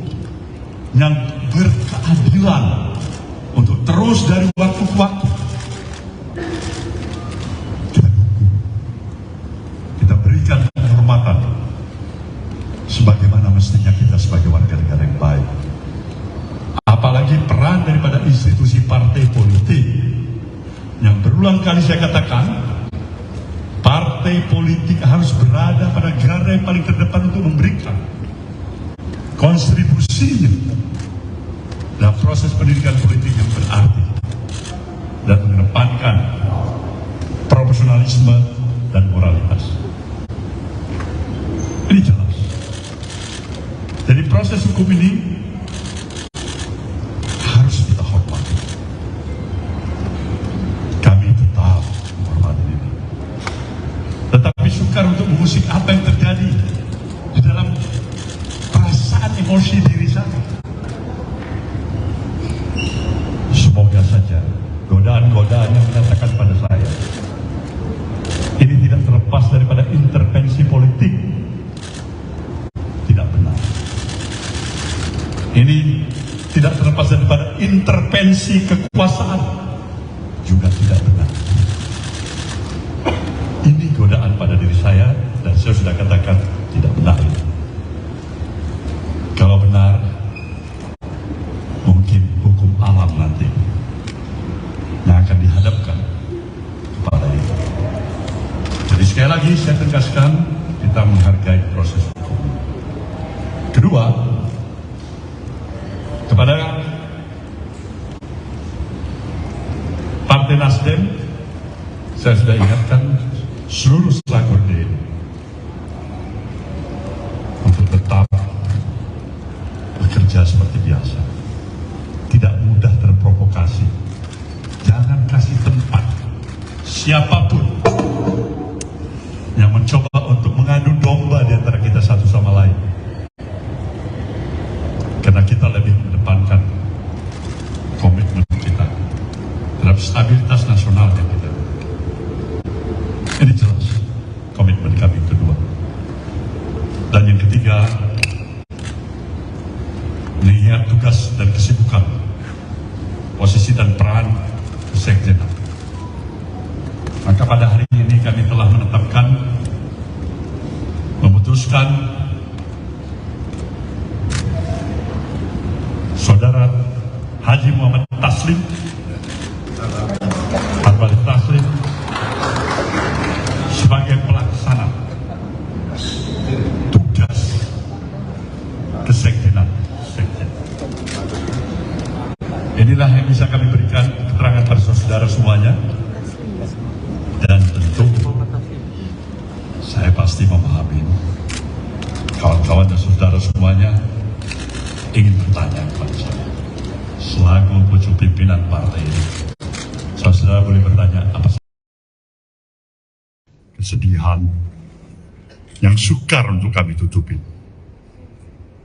yang berkeadilan untuk terus dari waktu ke waktu kita dukung, kita berikan penghormatan sebagaimana mestinya kita sebagai warga negara yang baik. Apalagi peran daripada institusi partai politik yang berulang kali saya katakan, partai politik harus berada pada garda yang paling terdepan untuk memberikan kontribusinya dalam proses pendidikan politik yang berarti dan mengedepankan profesionalisme dan moralitas. Ini jelas. Jadi proses hukum ini harus kita hormati. Kami tetap menghormati ini. Tetapi sukar untuk mengusik apa yang terjadi di dalam perasaan emosi diri saya. Semoga saja godaan-godaan yang menyatakan pada saya ini tidak terlepas daripada intervensi politik, tidak benar. Ini tidak terlepas daripada intervensi kekuasaan, juga tidak benar. Ini godaan pada diri saya dan saya sudah katakan tidak benar. Kalau benar, mungkin hukum alam nanti yang akan dihadapkan kepada itu. Jadi sekali lagi saya tegaskan, kita menghargai proses hukum. Kedua, kepada Partai Nasdem, saya sudah ingatkan seluruh selagor ini untuk tetap bekerja seperti biasa, tidak mudah terprovokasi, jangan kasih tempat siapapun yang mencoba untuk mengadu domba di antara kita satu sama lain, karena kita lebih mengedepankan komitmen kita terhadap stabilitas nasional yang kita. Ini jelas komitmen kami kedua. Dan yang ketiga, mengingat tugas dan kesibukan, posisi dan peran kesekjenan, maka pada hari ini kami telah memutuskan Saudara Haji Muhammad Taslim sebagai pelaksana tugas kesekjenan. Inilah yang bisa kami berikan keterangan pada saudara semuanya, dan tentu saya pasti memahami kawan-kawan dan saudara semuanya ingin bertanya kepada saya selaku pucuk pimpinan partai ini. Saudara boleh bertanya apa kesedihan yang sukar untuk kami tutupin.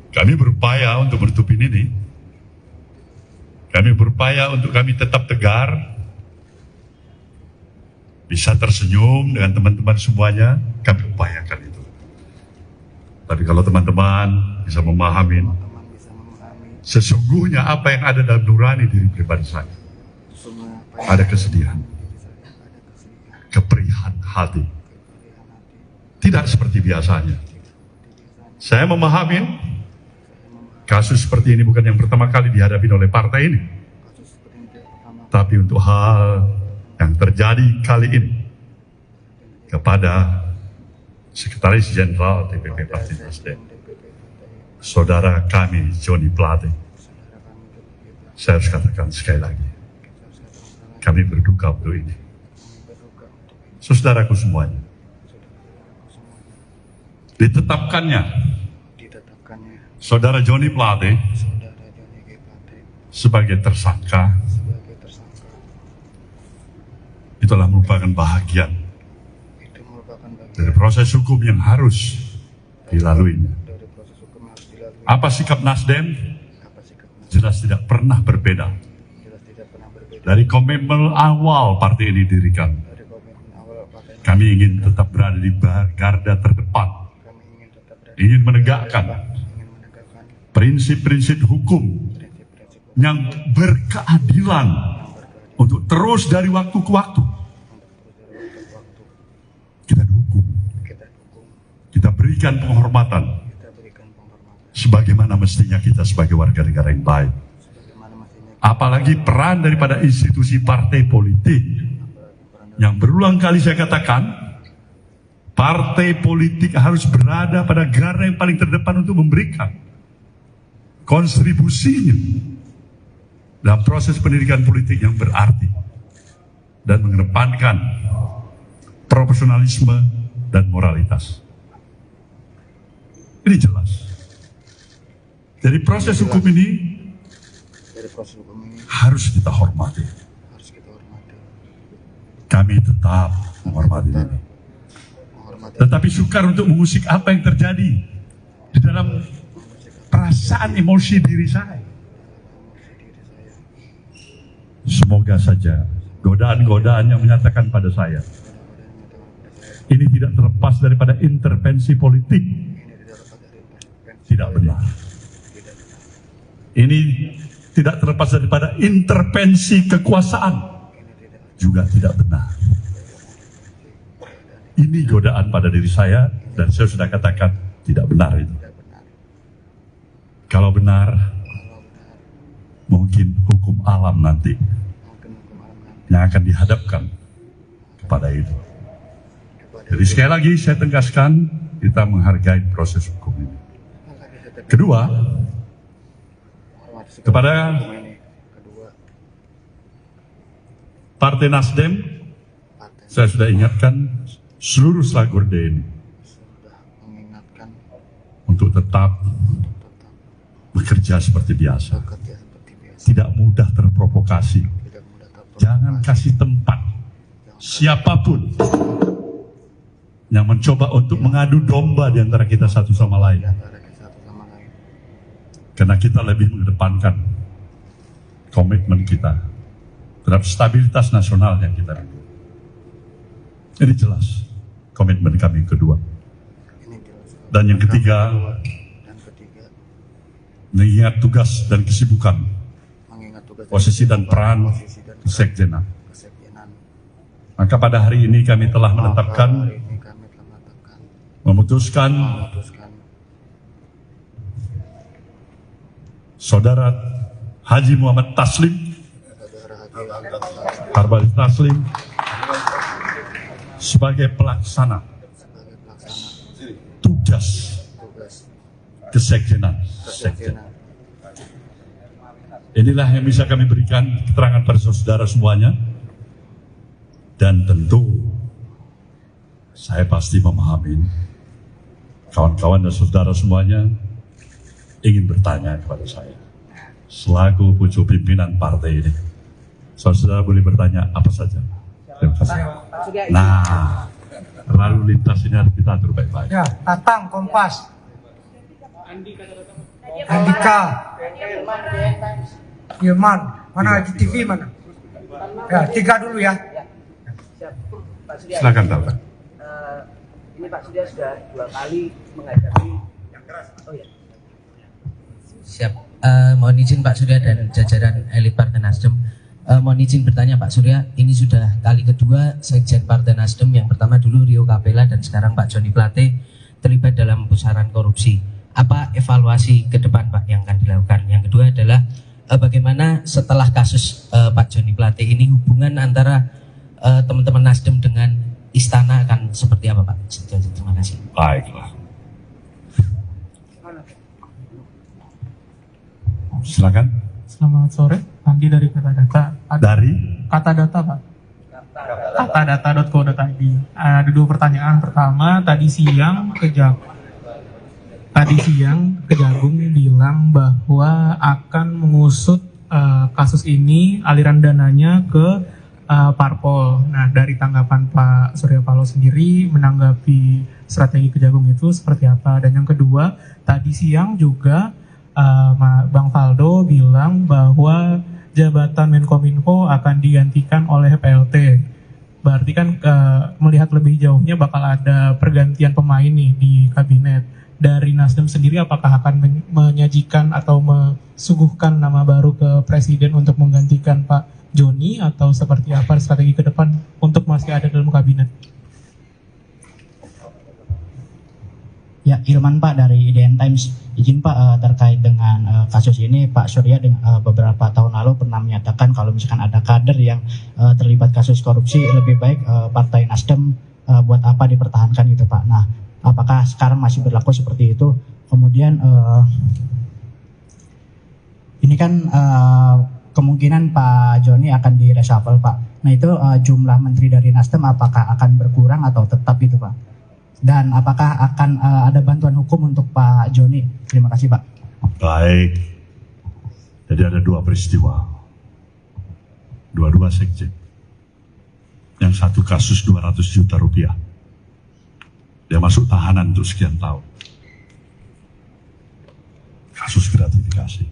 Kami berupaya untuk menutupin ini. Kami berupaya untuk kami tetap tegar, bisa tersenyum dengan teman-teman semuanya. Kami upayakan itu. Tapi kalau teman-teman bisa memahami sesungguhnya apa yang ada dalam nurani diri pribadi saya, ada kesedihan, keperihan hati, tidak seperti biasanya. Saya memahami kasus seperti ini bukan yang pertama kali dihadapi oleh partai ini, tapi untuk hal yang terjadi kali ini kepada Sekretaris Jenderal DPP Partai Nasdem, saudara kami Johnny Plate, saya harus katakan sekali lagi, kami berduka untuk ini. Saudaraku semuanya, ditetapkannya saudara Johnny Plate sebagai tersangka itulah merupakan bahagian dari proses hukum yang harus dilaluinya. Apa sikap Nasdem? Jelas tidak pernah berbeda dari komitmen awal partai ini didirikan. Kami ingin tetap berada di garda terdepan, ingin menegakkan prinsip-prinsip hukum yang berkeadilan untuk terus dari waktu ke waktu kita dukung, kita berikan penghormatan sebagaimana mestinya kita sebagai warga negara yang baik. Apalagi peran daripada institusi partai politik yang berulang kali saya katakan, partai politik harus berada pada garda yang paling terdepan untuk memberikan kontribusinya dalam proses pendidikan politik yang berarti dan mengedepankan profesionalisme dan moralitas. Ini jelas. Jadi proses hukum ini harus kita hormati. Kami tetap menghormati ini. Tetapi sukar untuk mengusik apa yang terjadi di dalam perasaan emosi diri saya. Semoga saja godaan-godaan yang menyatakan pada saya ini tidak terlepas daripada intervensi politik, tidak benar. Ini tidak terlepas daripada intervensi kekuasaan, juga tidak benar. Ini godaan pada diri saya dan saya sudah katakan tidak benar itu. Kalau benar, mungkin hukum alam nanti yang akan dihadapkan kepada itu. Jadi sekali lagi saya tegaskan, kita menghargai proses hukum ini. Kedua, kepada Partai Nasdem, saya sudah ingatkan seluruh Slagorde ini untuk tetap bekerja seperti biasa. Tidak mudah terprovokasi. Jangan kasih tempat siapapun yang mencoba untuk mengadu domba di antara kita satu sama lain. Karena kita lebih mengedepankan komitmen kita terhadap stabilitas nasional yang kita rindu. Ini jelas komitmen kami yang kedua. Dan yang ketiga, mengingat tugas dan kesibukan, posisi dan peran kesekjenan. Maka pada hari ini kami telah menetapkan, memutuskan Saudara Haji Muhammad Taslim, Harbali Taslim, sebagai pelaksana tugas kesekjenan. Inilah yang bisa kami berikan keterangan pada saudara semuanya, dan tentu saya pasti memahami kawan-kawan dan saudara semuanya ingin bertanya kepada saya selaku pucuk pimpinan partai ini. Saudara boleh bertanya apa saja. Terima kasih. Nah, lalu lintas ini harus kita atur baik-baik. Ya, Tatang, Kompas. Andika. Irman. Mana GTV mana? Ya, 3 dulu ya. Silakan Tatang. Ini Pak Surya sudah 2 kali menghadapi yang keras. Oh ya. Siap. Mohon izin Pak Surya dan jajaran elit Partai Nasdem. Mohon izin bertanya Pak Surya, ini sudah kali kedua Sekjen Partai Nasdem, yang pertama dulu Rio Capella dan sekarang Pak Joni Plate terlibat dalam pusaran korupsi. Apa evaluasi ke depan Pak yang akan dilakukan? Yang kedua adalah bagaimana setelah kasus Pak Joni Plate ini hubungan antara teman-teman Nasdem dengan Istana akan seperti apa Pak? Terima kasih. Baiklah. Silakan. Selamat sore, Andi dari Katadata. Dari Katadata Pak. Katadata.co.id. Ada 2 pertanyaan. Pertama, tadi siang Kejagung bilang bahwa akan mengusut kasus ini, aliran dananya ke parpol. Nah, dari tanggapan Pak Surya Paloh sendiri menanggapi strategi Kejagung itu seperti apa? Dan yang kedua, tadi siang juga Bang Faldo bilang bahwa jabatan Menkominfo akan digantikan oleh PLT. Berarti kan melihat lebih jauhnya bakal ada pergantian pemain nih di kabinet. Dari Nasdem sendiri apakah akan menyajikan atau mesuguhkan nama baru ke Presiden untuk menggantikan Pak Joni, atau seperti apa strategi ke depan untuk masih ada dalam kabinet? Ya, Ilman Pak dari IDN Times. Izin Pak, terkait dengan kasus ini, Pak Surya beberapa tahun lalu pernah menyatakan kalau misalkan ada kader yang terlibat kasus korupsi, lebih baik Partai Nasdem buat apa dipertahankan gitu Pak. Nah, apakah sekarang masih berlaku seperti itu? Kemudian ini kan kemungkinan Pak Joni akan di-reshuffle Pak. Nah itu jumlah menteri dari Nasdem apakah akan berkurang atau tetap gitu Pak? Dan apakah akan ada bantuan hukum untuk Pak Joni? Terima kasih Pak. baik. Jadi ada 2 peristiwa. Dua-dua sekjen. Yang satu kasus 200 juta rupiah. Dia masuk tahanan untuk sekian tahun. Kasus gratifikasi.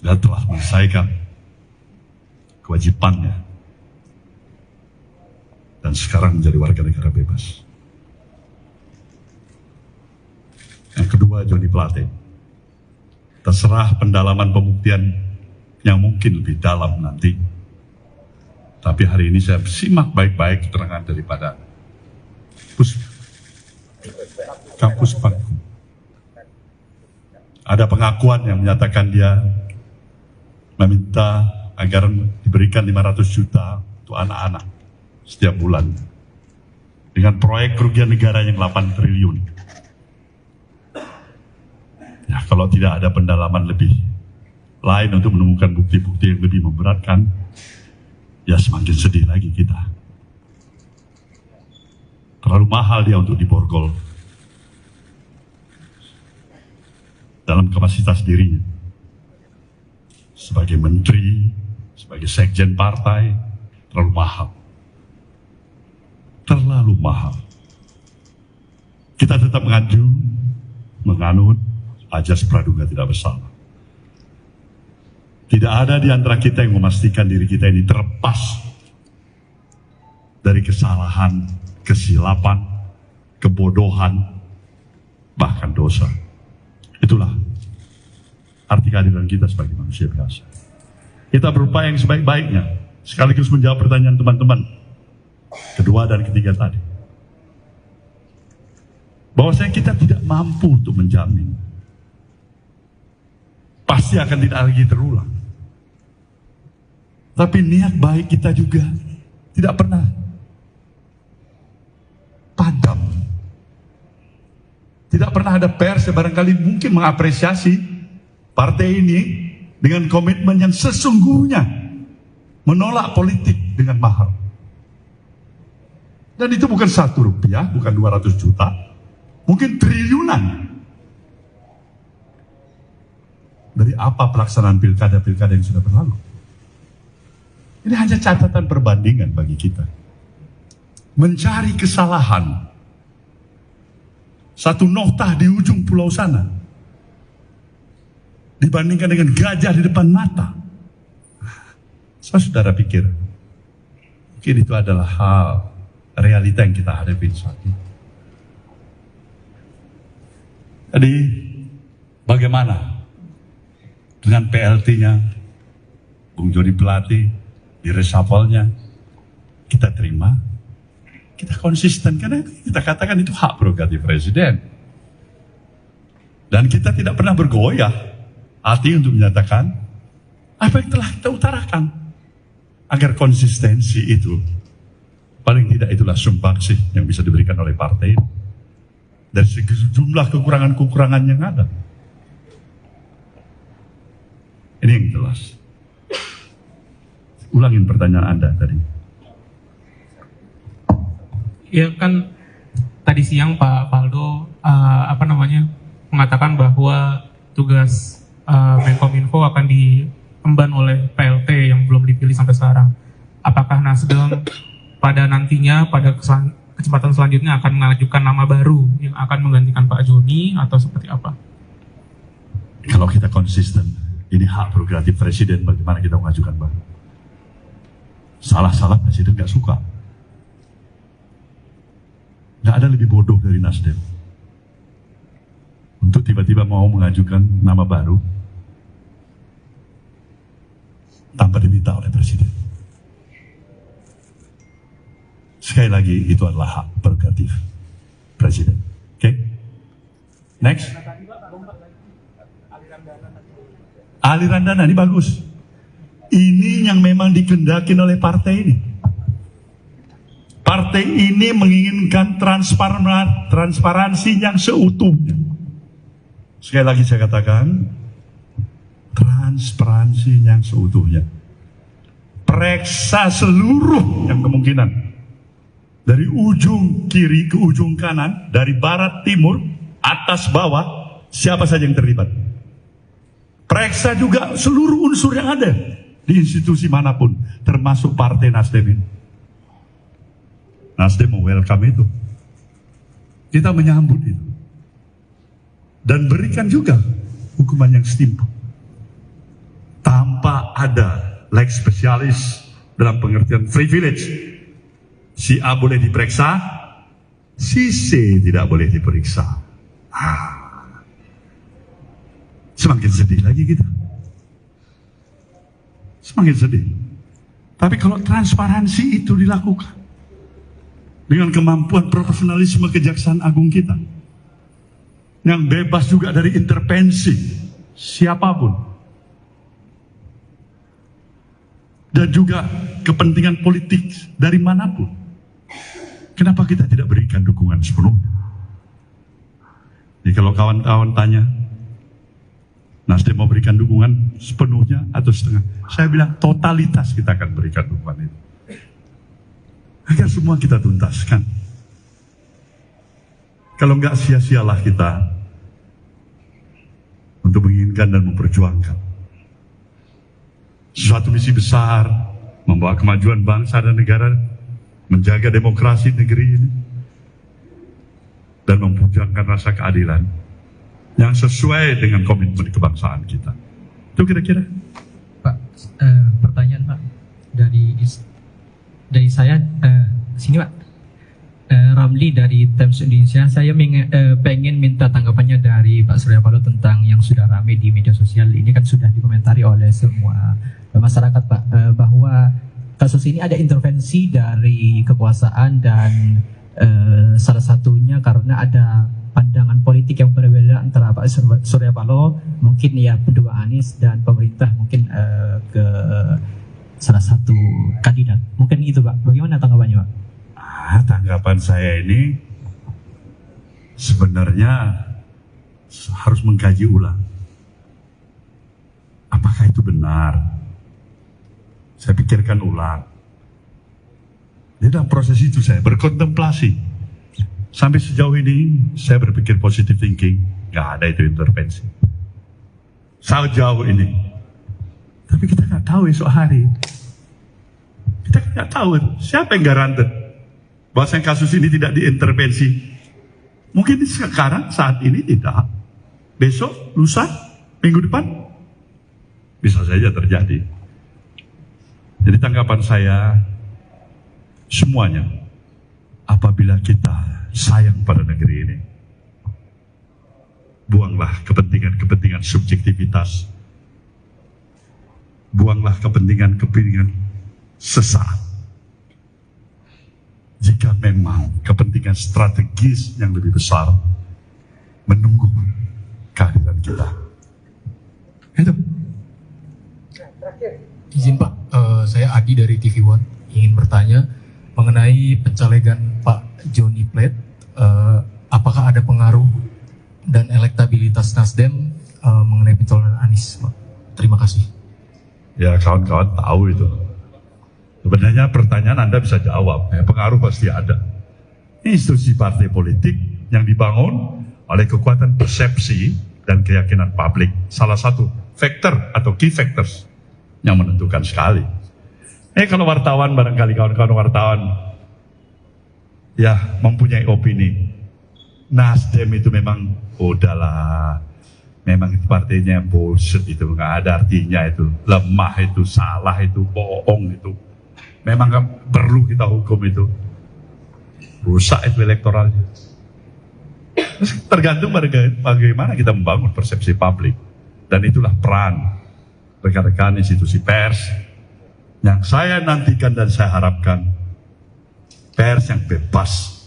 Dia telah menyelesaikan kewajibannya. Dan sekarang menjadi warga negara bebas. Yang kedua, Joni Plate. Terserah pendalaman pembuktian yang mungkin lebih dalam nanti. Tapi hari ini saya simak baik-baik keterangan daripada Kampus Pangku. Ada pengakuan yang menyatakan dia meminta agar diberikan 500 juta untuk anak-anak setiap bulan. Dengan proyek kerugian negara yang 8 triliun. Ya, kalau tidak ada pendalaman lebih lain untuk menemukan bukti-bukti yang lebih memberatkan, ya semakin sedih lagi kita. Terlalu mahal dia untuk diborgol dalam kapasitas dirinya. Sebagai menteri, sebagai sekjen partai, terlalu mahal. Terlalu mahal. Kita tetap menganut ajas praduga tidak bersalah. Tidak ada di antara kita yang memastikan diri kita ini terlepas dari kesalahan, kesilapan, kebodohan, bahkan dosa. Itulah arti keadilan kita sebagai manusia biasa. Kita berupaya yang sebaik-baiknya, sekaligus menjawab pertanyaan teman-teman kedua dan ketiga tadi. Bahwasanya kita tidak mampu untuk menjamin pasti akan tidak lagi terulang. Tapi niat baik kita juga tidak pernah padam. Tidak pernah ada pers yang barangkali mungkin mengapresiasi partai ini dengan komitmen yang sesungguhnya menolak politik dengan mahal. Dan itu bukan 1 rupiah, bukan 200 juta, mungkin triliunan. Dari apa pelaksanaan pilkada-pilkada yang sudah berlalu? Ini hanya catatan perbandingan bagi kita. Mencari kesalahan satu noktah di ujung pulau sana dibandingkan dengan gajah di depan mata. Saudara pikir mungkin itu adalah hal realita yang kita hadapi saat ini. Jadi bagaimana dengan PLT-nya Bung Joni Plate, di reshuffle-nya kita terima, kita konsisten karena kita katakan itu hak prerogatif presiden. Dan kita tidak pernah bergoyah hati untuk menyatakan apa yang telah kita utarakan, agar konsistensi itu paling tidak itulah sumbangsih yang bisa diberikan oleh partai dari sejumlah kekurangan-kekurangan yang ada. Ini yang jelas. Ulangin pertanyaan Anda tadi. Ya kan tadi siang Pak Faldo mengatakan bahwa tugas Menkominfo akan diemban oleh PLT yang belum dipilih sampai sekarang. Apakah Nasdem pada nantinya pada kesempatan selanjutnya akan mengajukan nama baru yang akan menggantikan Pak Joni atau seperti apa? Kalau kita konsisten, ini hak prerogatif presiden, bagaimana kita mengajukan baru? Salah-salah presiden gak suka. Gak ada lebih bodoh dari Nasdem untuk tiba-tiba mau mengajukan nama baru tanpa diminta oleh presiden. Sekali lagi, itu adalah hak prerogatif presiden. Oke? Next. Aliran dana ini bagus. Ini yang memang dikehendaki oleh partai ini. Partai ini menginginkan transparansi yang seutuhnya. Sekali lagi saya katakan, transparansi yang seutuhnya. Periksa seluruh yang kemungkinan. Dari ujung kiri ke ujung kanan, dari barat timur, atas bawah, siapa saja yang terlibat. Periksa juga seluruh unsur yang ada di institusi manapun, termasuk partai Nasdem ini. Nasdem welcome itu. Kita menyambut itu. Dan berikan juga hukuman yang setimpal. Tanpa ada leg spesialis dalam pengertian privilege. Si A boleh diperiksa, si C tidak boleh diperiksa. Semakin sedih lagi kita. Semakin sedih. Tapi kalau transparansi itu dilakukan dengan kemampuan profesionalisme Kejaksaan Agung kita yang bebas juga dari intervensi siapapun dan juga kepentingan politik dari manapun, kenapa kita tidak berikan dukungan sepenuhnya? Jadi kalau kawan-kawan tanya, Nasdem mau berikan dukungan sepenuhnya atau setengah? Saya bilang totalitas kita akan berikan dukungan itu. Agar semua kita tuntaskan. Kalau enggak, sia-sialah kita untuk menginginkan dan memperjuangkan suatu misi besar, membawa kemajuan bangsa dan negara, menjaga demokrasi negeri ini, dan memperjuangkan rasa keadilan yang sesuai dengan komitmen kebangsaan kita. Itu kira-kira. Pak, pertanyaan Pak dari saya sini Pak. Ramli dari Times Indonesia. Saya pengen minta tanggapannya dari Pak Surya Paloh tentang yang sudah ramai di media sosial. Ini kan sudah dikomentari oleh semua masyarakat, Pak, bahwa kasus ini ada intervensi dari kekuasaan dan salah satunya karena ada pandangan politik yang berbeda antara Pak Surya Paloh, mungkin ya pendukung Anies, dan pemerintah mungkin ke salah satu kandidat. Mungkin itu, Pak. Bagaimana tanggapannya, Pak? Tanggapan saya ini sebenarnya harus mengkaji ulang. Apakah itu benar? Saya pikirkan ulang. Di dalam proses itu saya berkontemplasi. Sampai sejauh ini saya berpikir positive thinking, nggak ada itu intervensi. Sejauh ini. Tapi kita nggak tahu esok hari. Kita nggak tahu siapa yang garanti bahwa kasus ini tidak diintervensi. Mungkin sekarang, saat ini tidak. Besok, lusa, minggu depan, bisa saja terjadi. Jadi tanggapan saya, semuanya, apabila kita sayang pada negeri ini, buanglah kepentingan-kepentingan subjektivitas, buanglah kepentingan-kepentingan sesaat. Jika memang kepentingan strategis yang lebih besar menunggu kehadiran kita. Itu. Izin Pak, saya Adi dari TV One ingin bertanya mengenai pencalegan Pak Johnny Plate. Apakah ada pengaruh dan elektabilitas Nasdem mengenai pencalonan Anies, Pak? Terima kasih. Ya, kawan-kawan tahu itu. Sebenarnya pertanyaan Anda bisa jawab, ya, pengaruh pasti ada. Institusi partai politik yang dibangun oleh kekuatan persepsi dan keyakinan publik, salah satu faktor atau key factors yang menentukan sekali. Kalau wartawan, barangkali kawan-kawan wartawan ya mempunyai opini, Nasdem itu memang udahlah, memang itu partainya bullshit, itu nggak ada artinya, itu lemah, itu salah, itu bohong, itu memang kan perlu kita hukum, itu rusak itu elektoralnya. Tergantung bagaimana kita membangun persepsi publik, dan itulah peran rekan-rekan institusi pers yang saya nantikan dan saya harapkan, pers yang bebas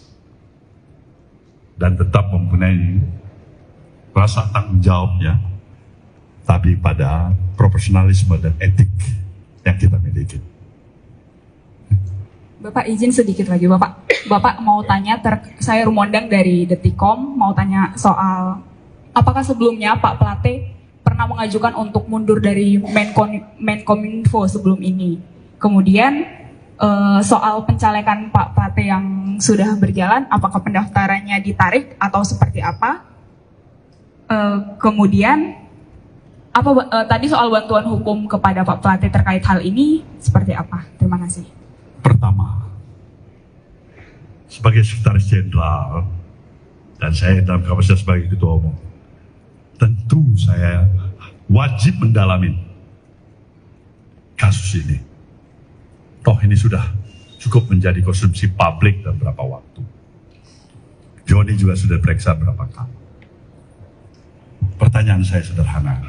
dan tetap mempunyai rasa tanggung jawabnya, tapi pada profesionalisme dan etik yang kita miliki. Bapak izin sedikit lagi, Bapak mau tanya, saya Rumondang dari Detikom, mau tanya soal apakah sebelumnya Pak Plate pernah mengajukan untuk mundur dari Menkominfo sebelum ini. Kemudian soal pencalekan Pak Plate yang sudah berjalan, apakah pendaftarannya ditarik atau seperti apa? Kemudian tadi soal bantuan hukum kepada Pak Plate terkait hal ini seperti apa? Terima kasih. Pertama, sebagai sekretaris jenderal dan saya dalam kapasitas sebagai ketua umum, tentu saya wajib mendalami kasus ini. Toh ini sudah cukup menjadi konsumsi publik dalam beberapa waktu. Johnny juga sudah periksa berapa kali. Pertanyaan saya sederhana.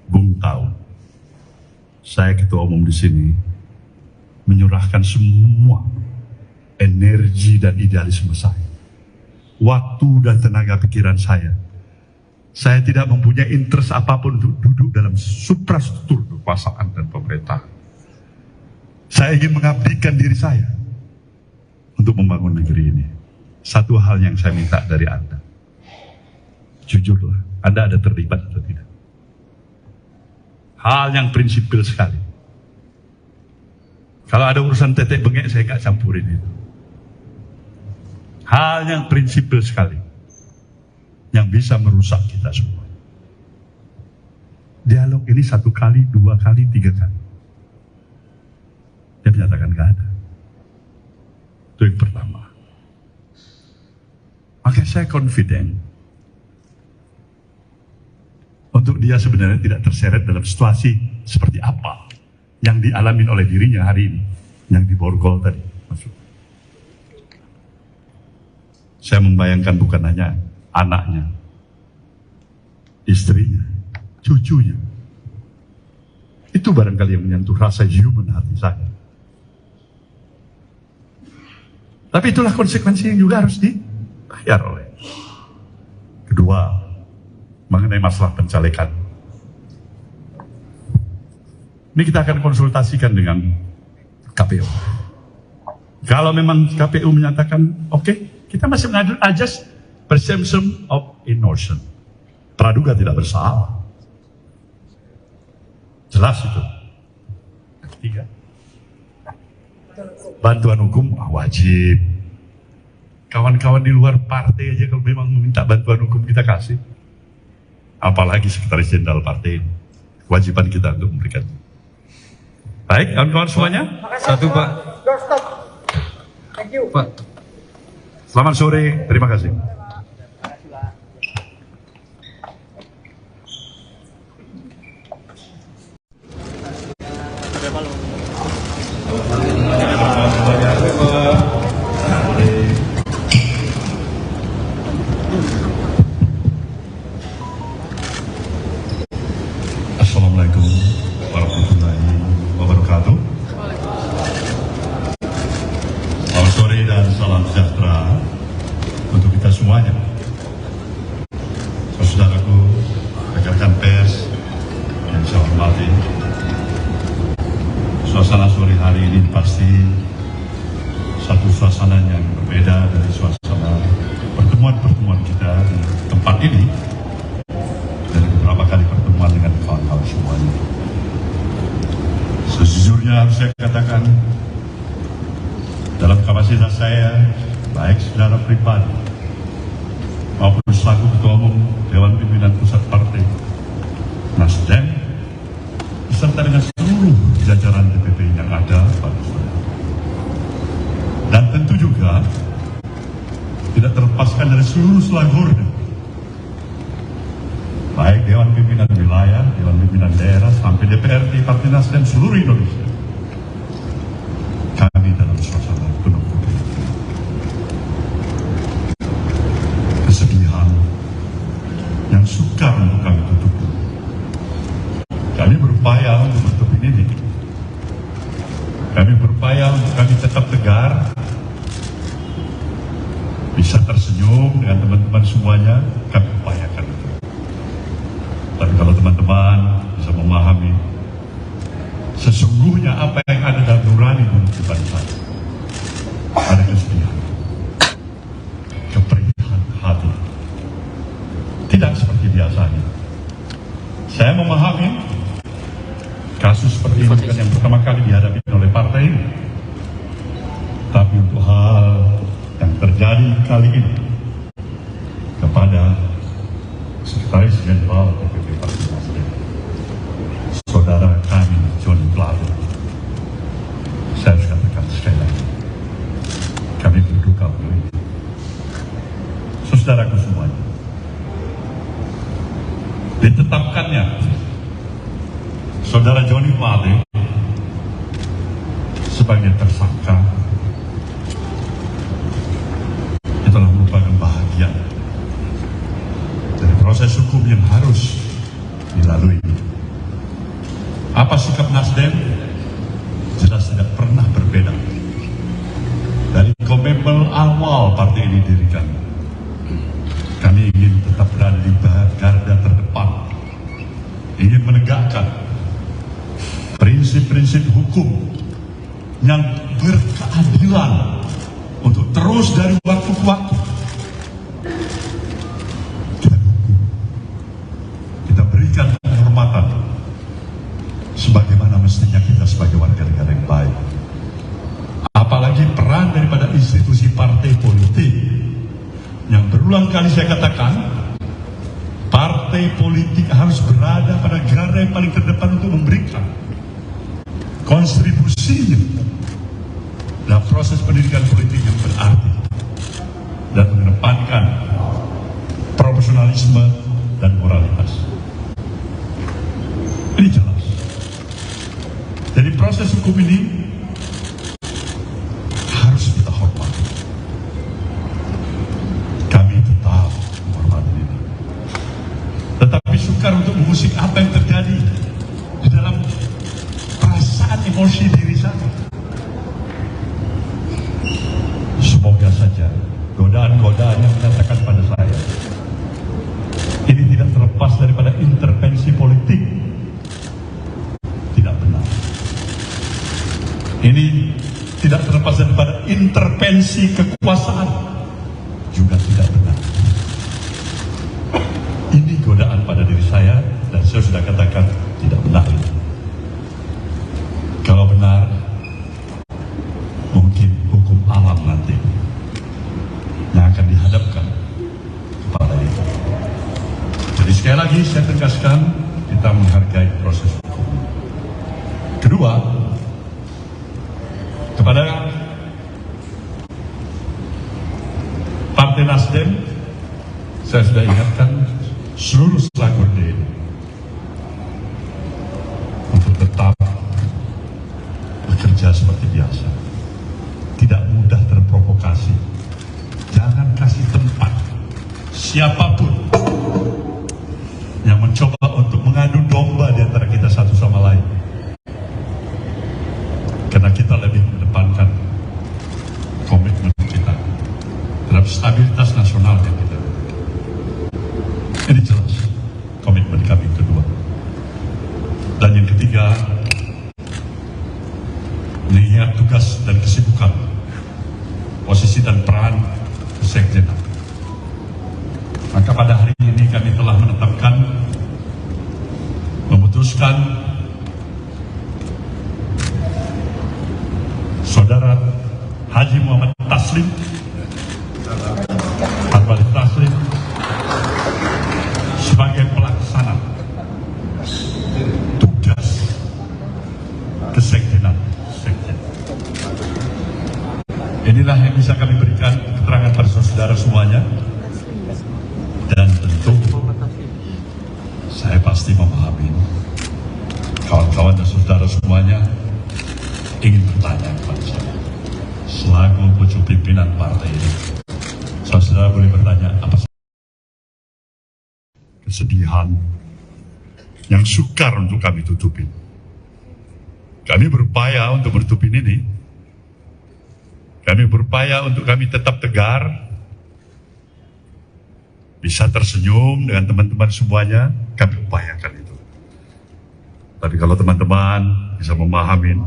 Bung tahu, saya ketua umum di sini menyurahkan semua energi dan idealisme saya, waktu dan tenaga pikiran saya. Saya tidak mempunyai interest apapun untuk duduk dalam suprastruktur kekuasaan dan pemerintah. Saya ingin mengabdikan diri saya untuk membangun negeri ini. Satu hal yang saya minta dari Anda, jujurlah, Anda ada terlibat atau tidak? Hal yang prinsipil sekali. Kalau ada urusan tetek bengek, saya nggak campurin itu. Hal yang prinsipil sekali, yang bisa merusak kita semua. Dialog ini 1 kali, 2 kali, 3 kali. Dia menyatakan nggak ada. Itu yang pertama. Maka saya confident untuk dia sebenarnya tidak terseret dalam situasi seperti apa yang dialami oleh dirinya hari ini, yang di Borgol tadi. Saya membayangkan bukan hanya anaknya, istrinya, cucunya. Itu barangkali yang menyentuh rasa human hati saya. Tapi itulah konsekuensi yang juga harus dibayar oleh. Kedua, mengenai masalah pencalekan. Ini kita akan konsultasikan dengan KPU. Kalau memang KPU menyatakan oke, kita masih mengajukan ajas presumption of innocence. Praduga tidak bersalah. Jelas itu. Tiga. Bantuan hukum wajib. Kawan-kawan di luar partai aja kalau memang meminta bantuan hukum kita kasih. Apalagi sekretaris jenderal partai ini. Kewajiban kita untuk memberikan. Baik, kawan-kawan semuanya. Satu Pak. Thank you. Pak. Selamat sore, terima kasih. Assalamualaikum warahmatullahi wabarakatuh. Selamat sore dan salam sejahtera untuk kita semuanya. Saudaraku, rekan-rekan pers yang saya hormati, suasana sore hari ini pasti satu suasana yang berbeda dari suasana pertemuan-pertemuan kita di tempat ini dan beberapa kali pertemuan dengan kawan-kawan semuanya. Sejujurnya harus saya katakan, dalam kapasitas saya, baik secara pribadi maupun selaku Ketua Umum Dewan Pimpinan Pusat Partai Nasdem, beserta dengan seluruh jajaran DPP yang ada pada saya. Dan tentu juga tidak terlepaskan dari seluruh selagurnya, baik Dewan Pimpinan Wilayah, Dewan Pimpinan Daerah, sampai DPRD Partai Nasdem seluruh Indonesia. Kami dalam suasana penuh kesedihan yang sukar untuk kami tutupi. Kami berupaya untuk menutupi ini. Kami berupaya untuk kami tetap tegar, bisa tersenyum dengan teman-teman semuanya. Kami upayakan itu. Tapi kalau teman-teman bisa memahami sesungguhnya apa yang ada dalam nurani kehidupan saya, ada kesedihan, keperihan hati, tidak seperti biasanya. Saya memahami kasus seperti ini bukan yang pertama kali dihadapi oleh partai ini, tapi untuk hal yang terjadi kali ini kepada Sekretaris Jenderal DPP Partai Nasdem, saudara kami Johnny Plate, saya harus katakan sekali lagi, kami berduka untuk itu. Saudaraku semuanya, ditetapkannya saudara Johnny Plate sebagai tersangka itulah merupakan bahagian dari proses hukum yang harus dilalui. Apa sikap Nasdem? Jelas tidak pernah berbeda. Dari komitmen awal partai ini didirikan, kami ingin tetap berada di garda terdepan, ingin menegakkan prinsip-prinsip hukum yang berkeadilan untuk terus dari waktu ke waktu kita dukung, kita berikan penghormatan sebagaimana mestinya kita sebagai warga negara yang baik. Apalagi peran daripada institusi partai politik yang berulang kali saya katakan, partai politik harus berada pada garda yang paling terdepan untuk memberikan kontribusinya dalam proses pendidikan politik yang berarti dan mengedepankan profesionalisme dan moralitas. Ini jelas. Jadi proses hukum ini harus kita hormati. sukar untuk mengusik apa yang terjadi di dalam perasaan emosi diri saya. Semoga saja godaan-godaan yang menyatakan pada saya ini tidak terlepas daripada intervensi politik tidak benar. Ini tidak terlepas daripada intervensi kekuasaan juga tidak benar. Ini godaan pada diri saya dan saya sudah katakan tidak benar. Kalau benar, mungkin hukum alam nanti yang akan dihadapkan kepada itu. Jadi sekali lagi saya tegaskan, kita menghargai proses hukum. Kedua, kepada Partai Nasdem, saya sudah ingatkan seluruh selaku ini untuk tetap bekerja seperti biasa. Tidak mudah terprovokasi. Jangan kasih tempat siapapun yang mencoba untuk mengadu domba di antara kita satu sama lain. Karena kita lebih mengedepankan komitmen kita terhadap stabilitas nasional yang kita. Ini jelas komitmen kami kedua. Dan yang ketiga, melihat tugas dan kesibukan, posisi dan peran Sekjenak. Maka pada hari ini kami telah menetapkan, memutuskan Saudara Haji Muhammad Taslim sebagai pelaksana tugas kesekjenan. Inilah yang bisa kami berikan keterangan pada saudara semuanya, dan tentu saya pasti memahami kawan-kawan dan saudara semuanya ingin bertanya kepada saya selaku pucuk pimpinan partai ini. Saudara boleh bertanya apa kesedihan yang sukar untuk kami tutupin. Kami berupaya untuk menutupin ini. Kami berupaya untuk kami tetap tegar, bisa tersenyum dengan teman-teman semuanya. Kami upayakan itu. Tapi kalau teman-teman bisa memahami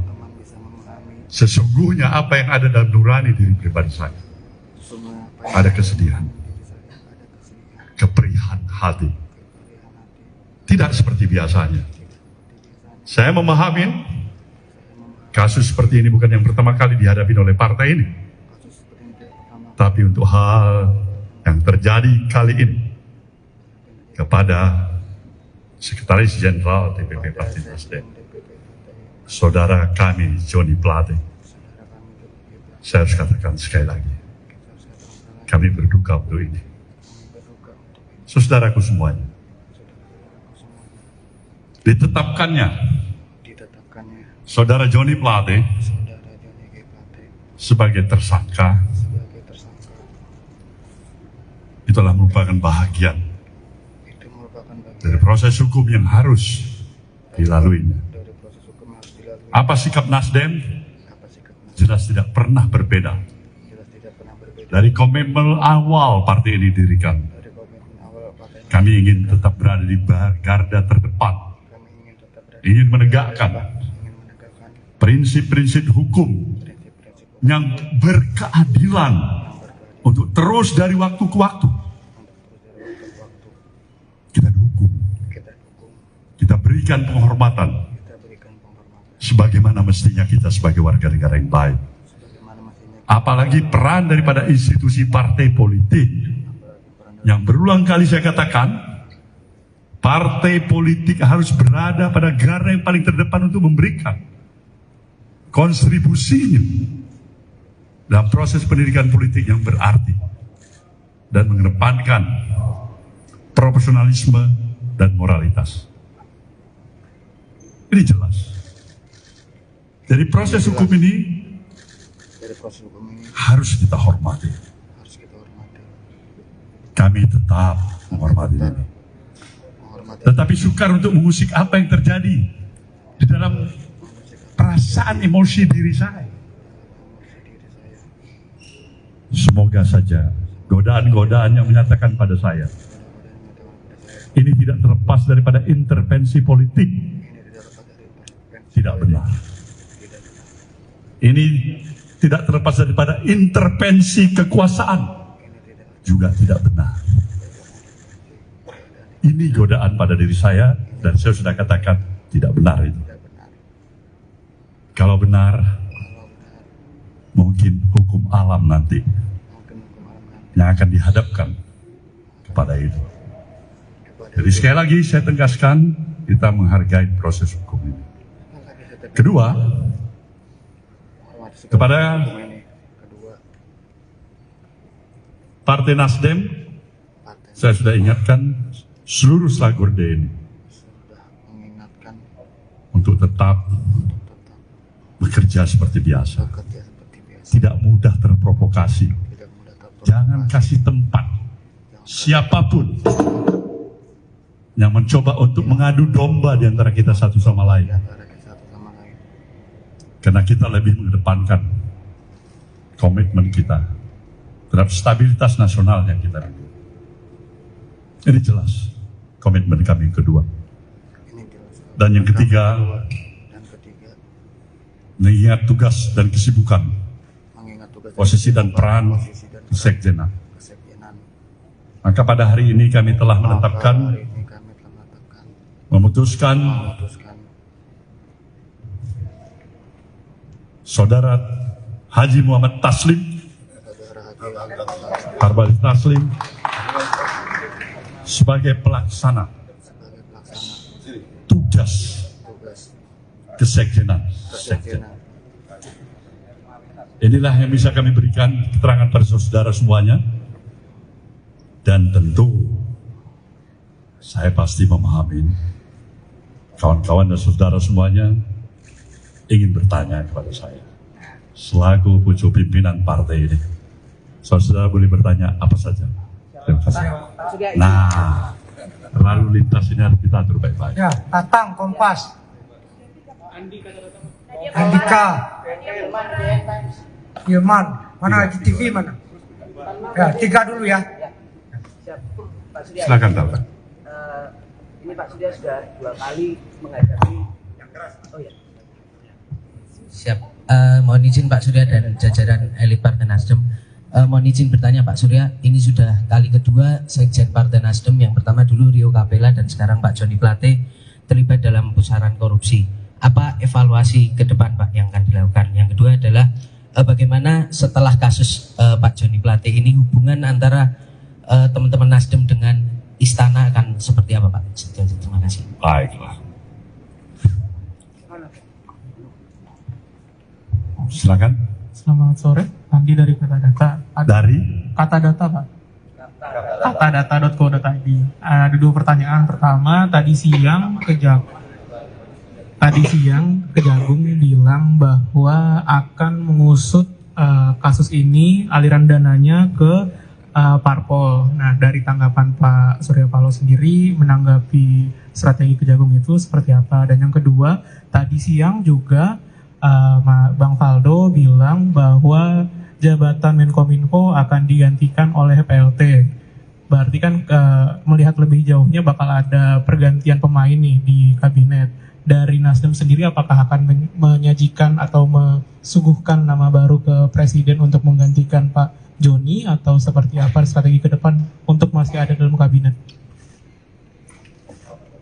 sesungguhnya apa yang ada dalam nurani diri pribadi saya, ada kesedihan, keperihan hati, tidak seperti biasanya. Saya memahami kasus seperti ini bukan yang pertama kali dihadapi oleh partai ini, tapi untuk hal yang terjadi kali ini kepada Sekretaris Jenderal DPP Partai Nasdem, saudara kami Johnny Plate, saya harus katakan sekali lagi, kami berduka untuk ini. Saudaraku semuanya, ditetapkannya saudara Johnny Plate sebagai tersangka itulah merupakan bahagian dari proses hukum yang harus dilaluinya. Apa sikap Nasdem? Jelas tidak pernah berbeda dari komitmen awal partai ini didirikan. Kami ingin tetap berada di garda terdepan, ingin menegakkan prinsip-prinsip hukum yang berkeadilan untuk terus dari waktu ke waktu kita dukung, kita berikan penghormatan sebagaimana mestinya kita sebagai warga negara yang baik. Apalagi peran daripada institusi partai politik yang berulang kali saya katakan, partai politik harus berada pada garda yang paling terdepan untuk memberikan kontribusinya dalam proses pendidikan politik yang berarti dan mengedepankan profesionalisme dan moralitas. Ini jelas. Jadi proses hukum ini harus kita hormati. Kami tetap menghormati ini. tetapi sukar untuk mengusik apa yang terjadi di dalam perasaan emosi diri saya. Semoga saja godaan-godaan yang menyatakan pada saya ini tidak terlepas daripada intervensi politik, tidak benar. Ini tidak terlepas daripada intervensi kekuasaan, juga tidak benar. Ini godaan pada diri saya, dan saya sudah katakan tidak benar itu. Kalau benar, mungkin hukum alam nanti yang akan dihadapkan kepada itu. Jadi sekali lagi saya tegaskan, kita menghargai proses hukum ini. Kedua, kepada Partai Nasdem, saya sudah ingatkan seluruh Slagorde ini untuk tetap bekerja seperti biasa. Tidak mudah terprovokasi. Jangan kasih tempat siapapun yang mencoba untuk mengadu domba di antara kita satu sama lain. Karena kita lebih mengedepankan komitmen kita terhadap stabilitas nasional yang kita miliki. Ini jelas komitmen kami yang kedua. Dan yang ketiga, mengingat tugas dan kesibukan, posisi dan peran kesekjenan. Maka pada hari ini kami telah memutuskan Saudara Haji Muhammad Taslim, Harbali Taslim, sebagai pelaksana tugas kesekjenan. Inilah yang bisa kami berikan keterangan pada saudara semuanya, dan tentu saya pasti memahami kawan-kawan dan saudara semuanya ingin bertanya kepada saya selaku pucuk pimpinan partai ini. Saudara boleh bertanya apa saja. Terima kasih. Nah, lalu lintas ini harus kita atur baik-baik. Ya, Tatang, Kompas. Andika. Ilman. Mana di TV mana? Ya, 3 dulu ya. Silakan Tatang. Ini Pak Surya sudah 2 kali menghadapi yang keras. Oh ya. Siap. Mohon izin Pak Surya dan jajaran elit Partai Nasdem. Mohon izin bertanya Pak Surya, ini sudah kali kedua Sekjen Partai Nasdem, yang pertama dulu Rio Capella dan sekarang Pak Joni Plate terlibat dalam pusaran korupsi. Apa evaluasi ke depan Pak yang akan dilakukan? Yang kedua adalah bagaimana setelah kasus Pak Joni Plate ini hubungan antara teman-teman Nasdem dengan Istana akan seperti apa Pak? Terima kasih. Baiklah. Silakan. Selamat sore, Andi dari Kata Data. Dari Kata Data Pak. Katadata.co.id. Ada 2 pertanyaan. Pertama, tadi siang Kejagung bilang bahwa akan mengusut kasus ini, aliran dananya ke parpol. Nah, dari tanggapan Pak Surya Paloh sendiri menanggapi strategi Kejagung itu seperti apa? Dan yang kedua, tadi siang juga Bang Faldo bilang bahwa jabatan Menkominfo akan digantikan oleh PLT. Berarti kan melihat lebih jauhnya bakal ada pergantian pemain nih di kabinet. Dari Nasdem sendiri apakah akan menyajikan atau mesuguhkan nama baru ke Presiden untuk menggantikan Pak Joni, atau seperti apa strategi ke depan untuk masih ada dalam kabinet?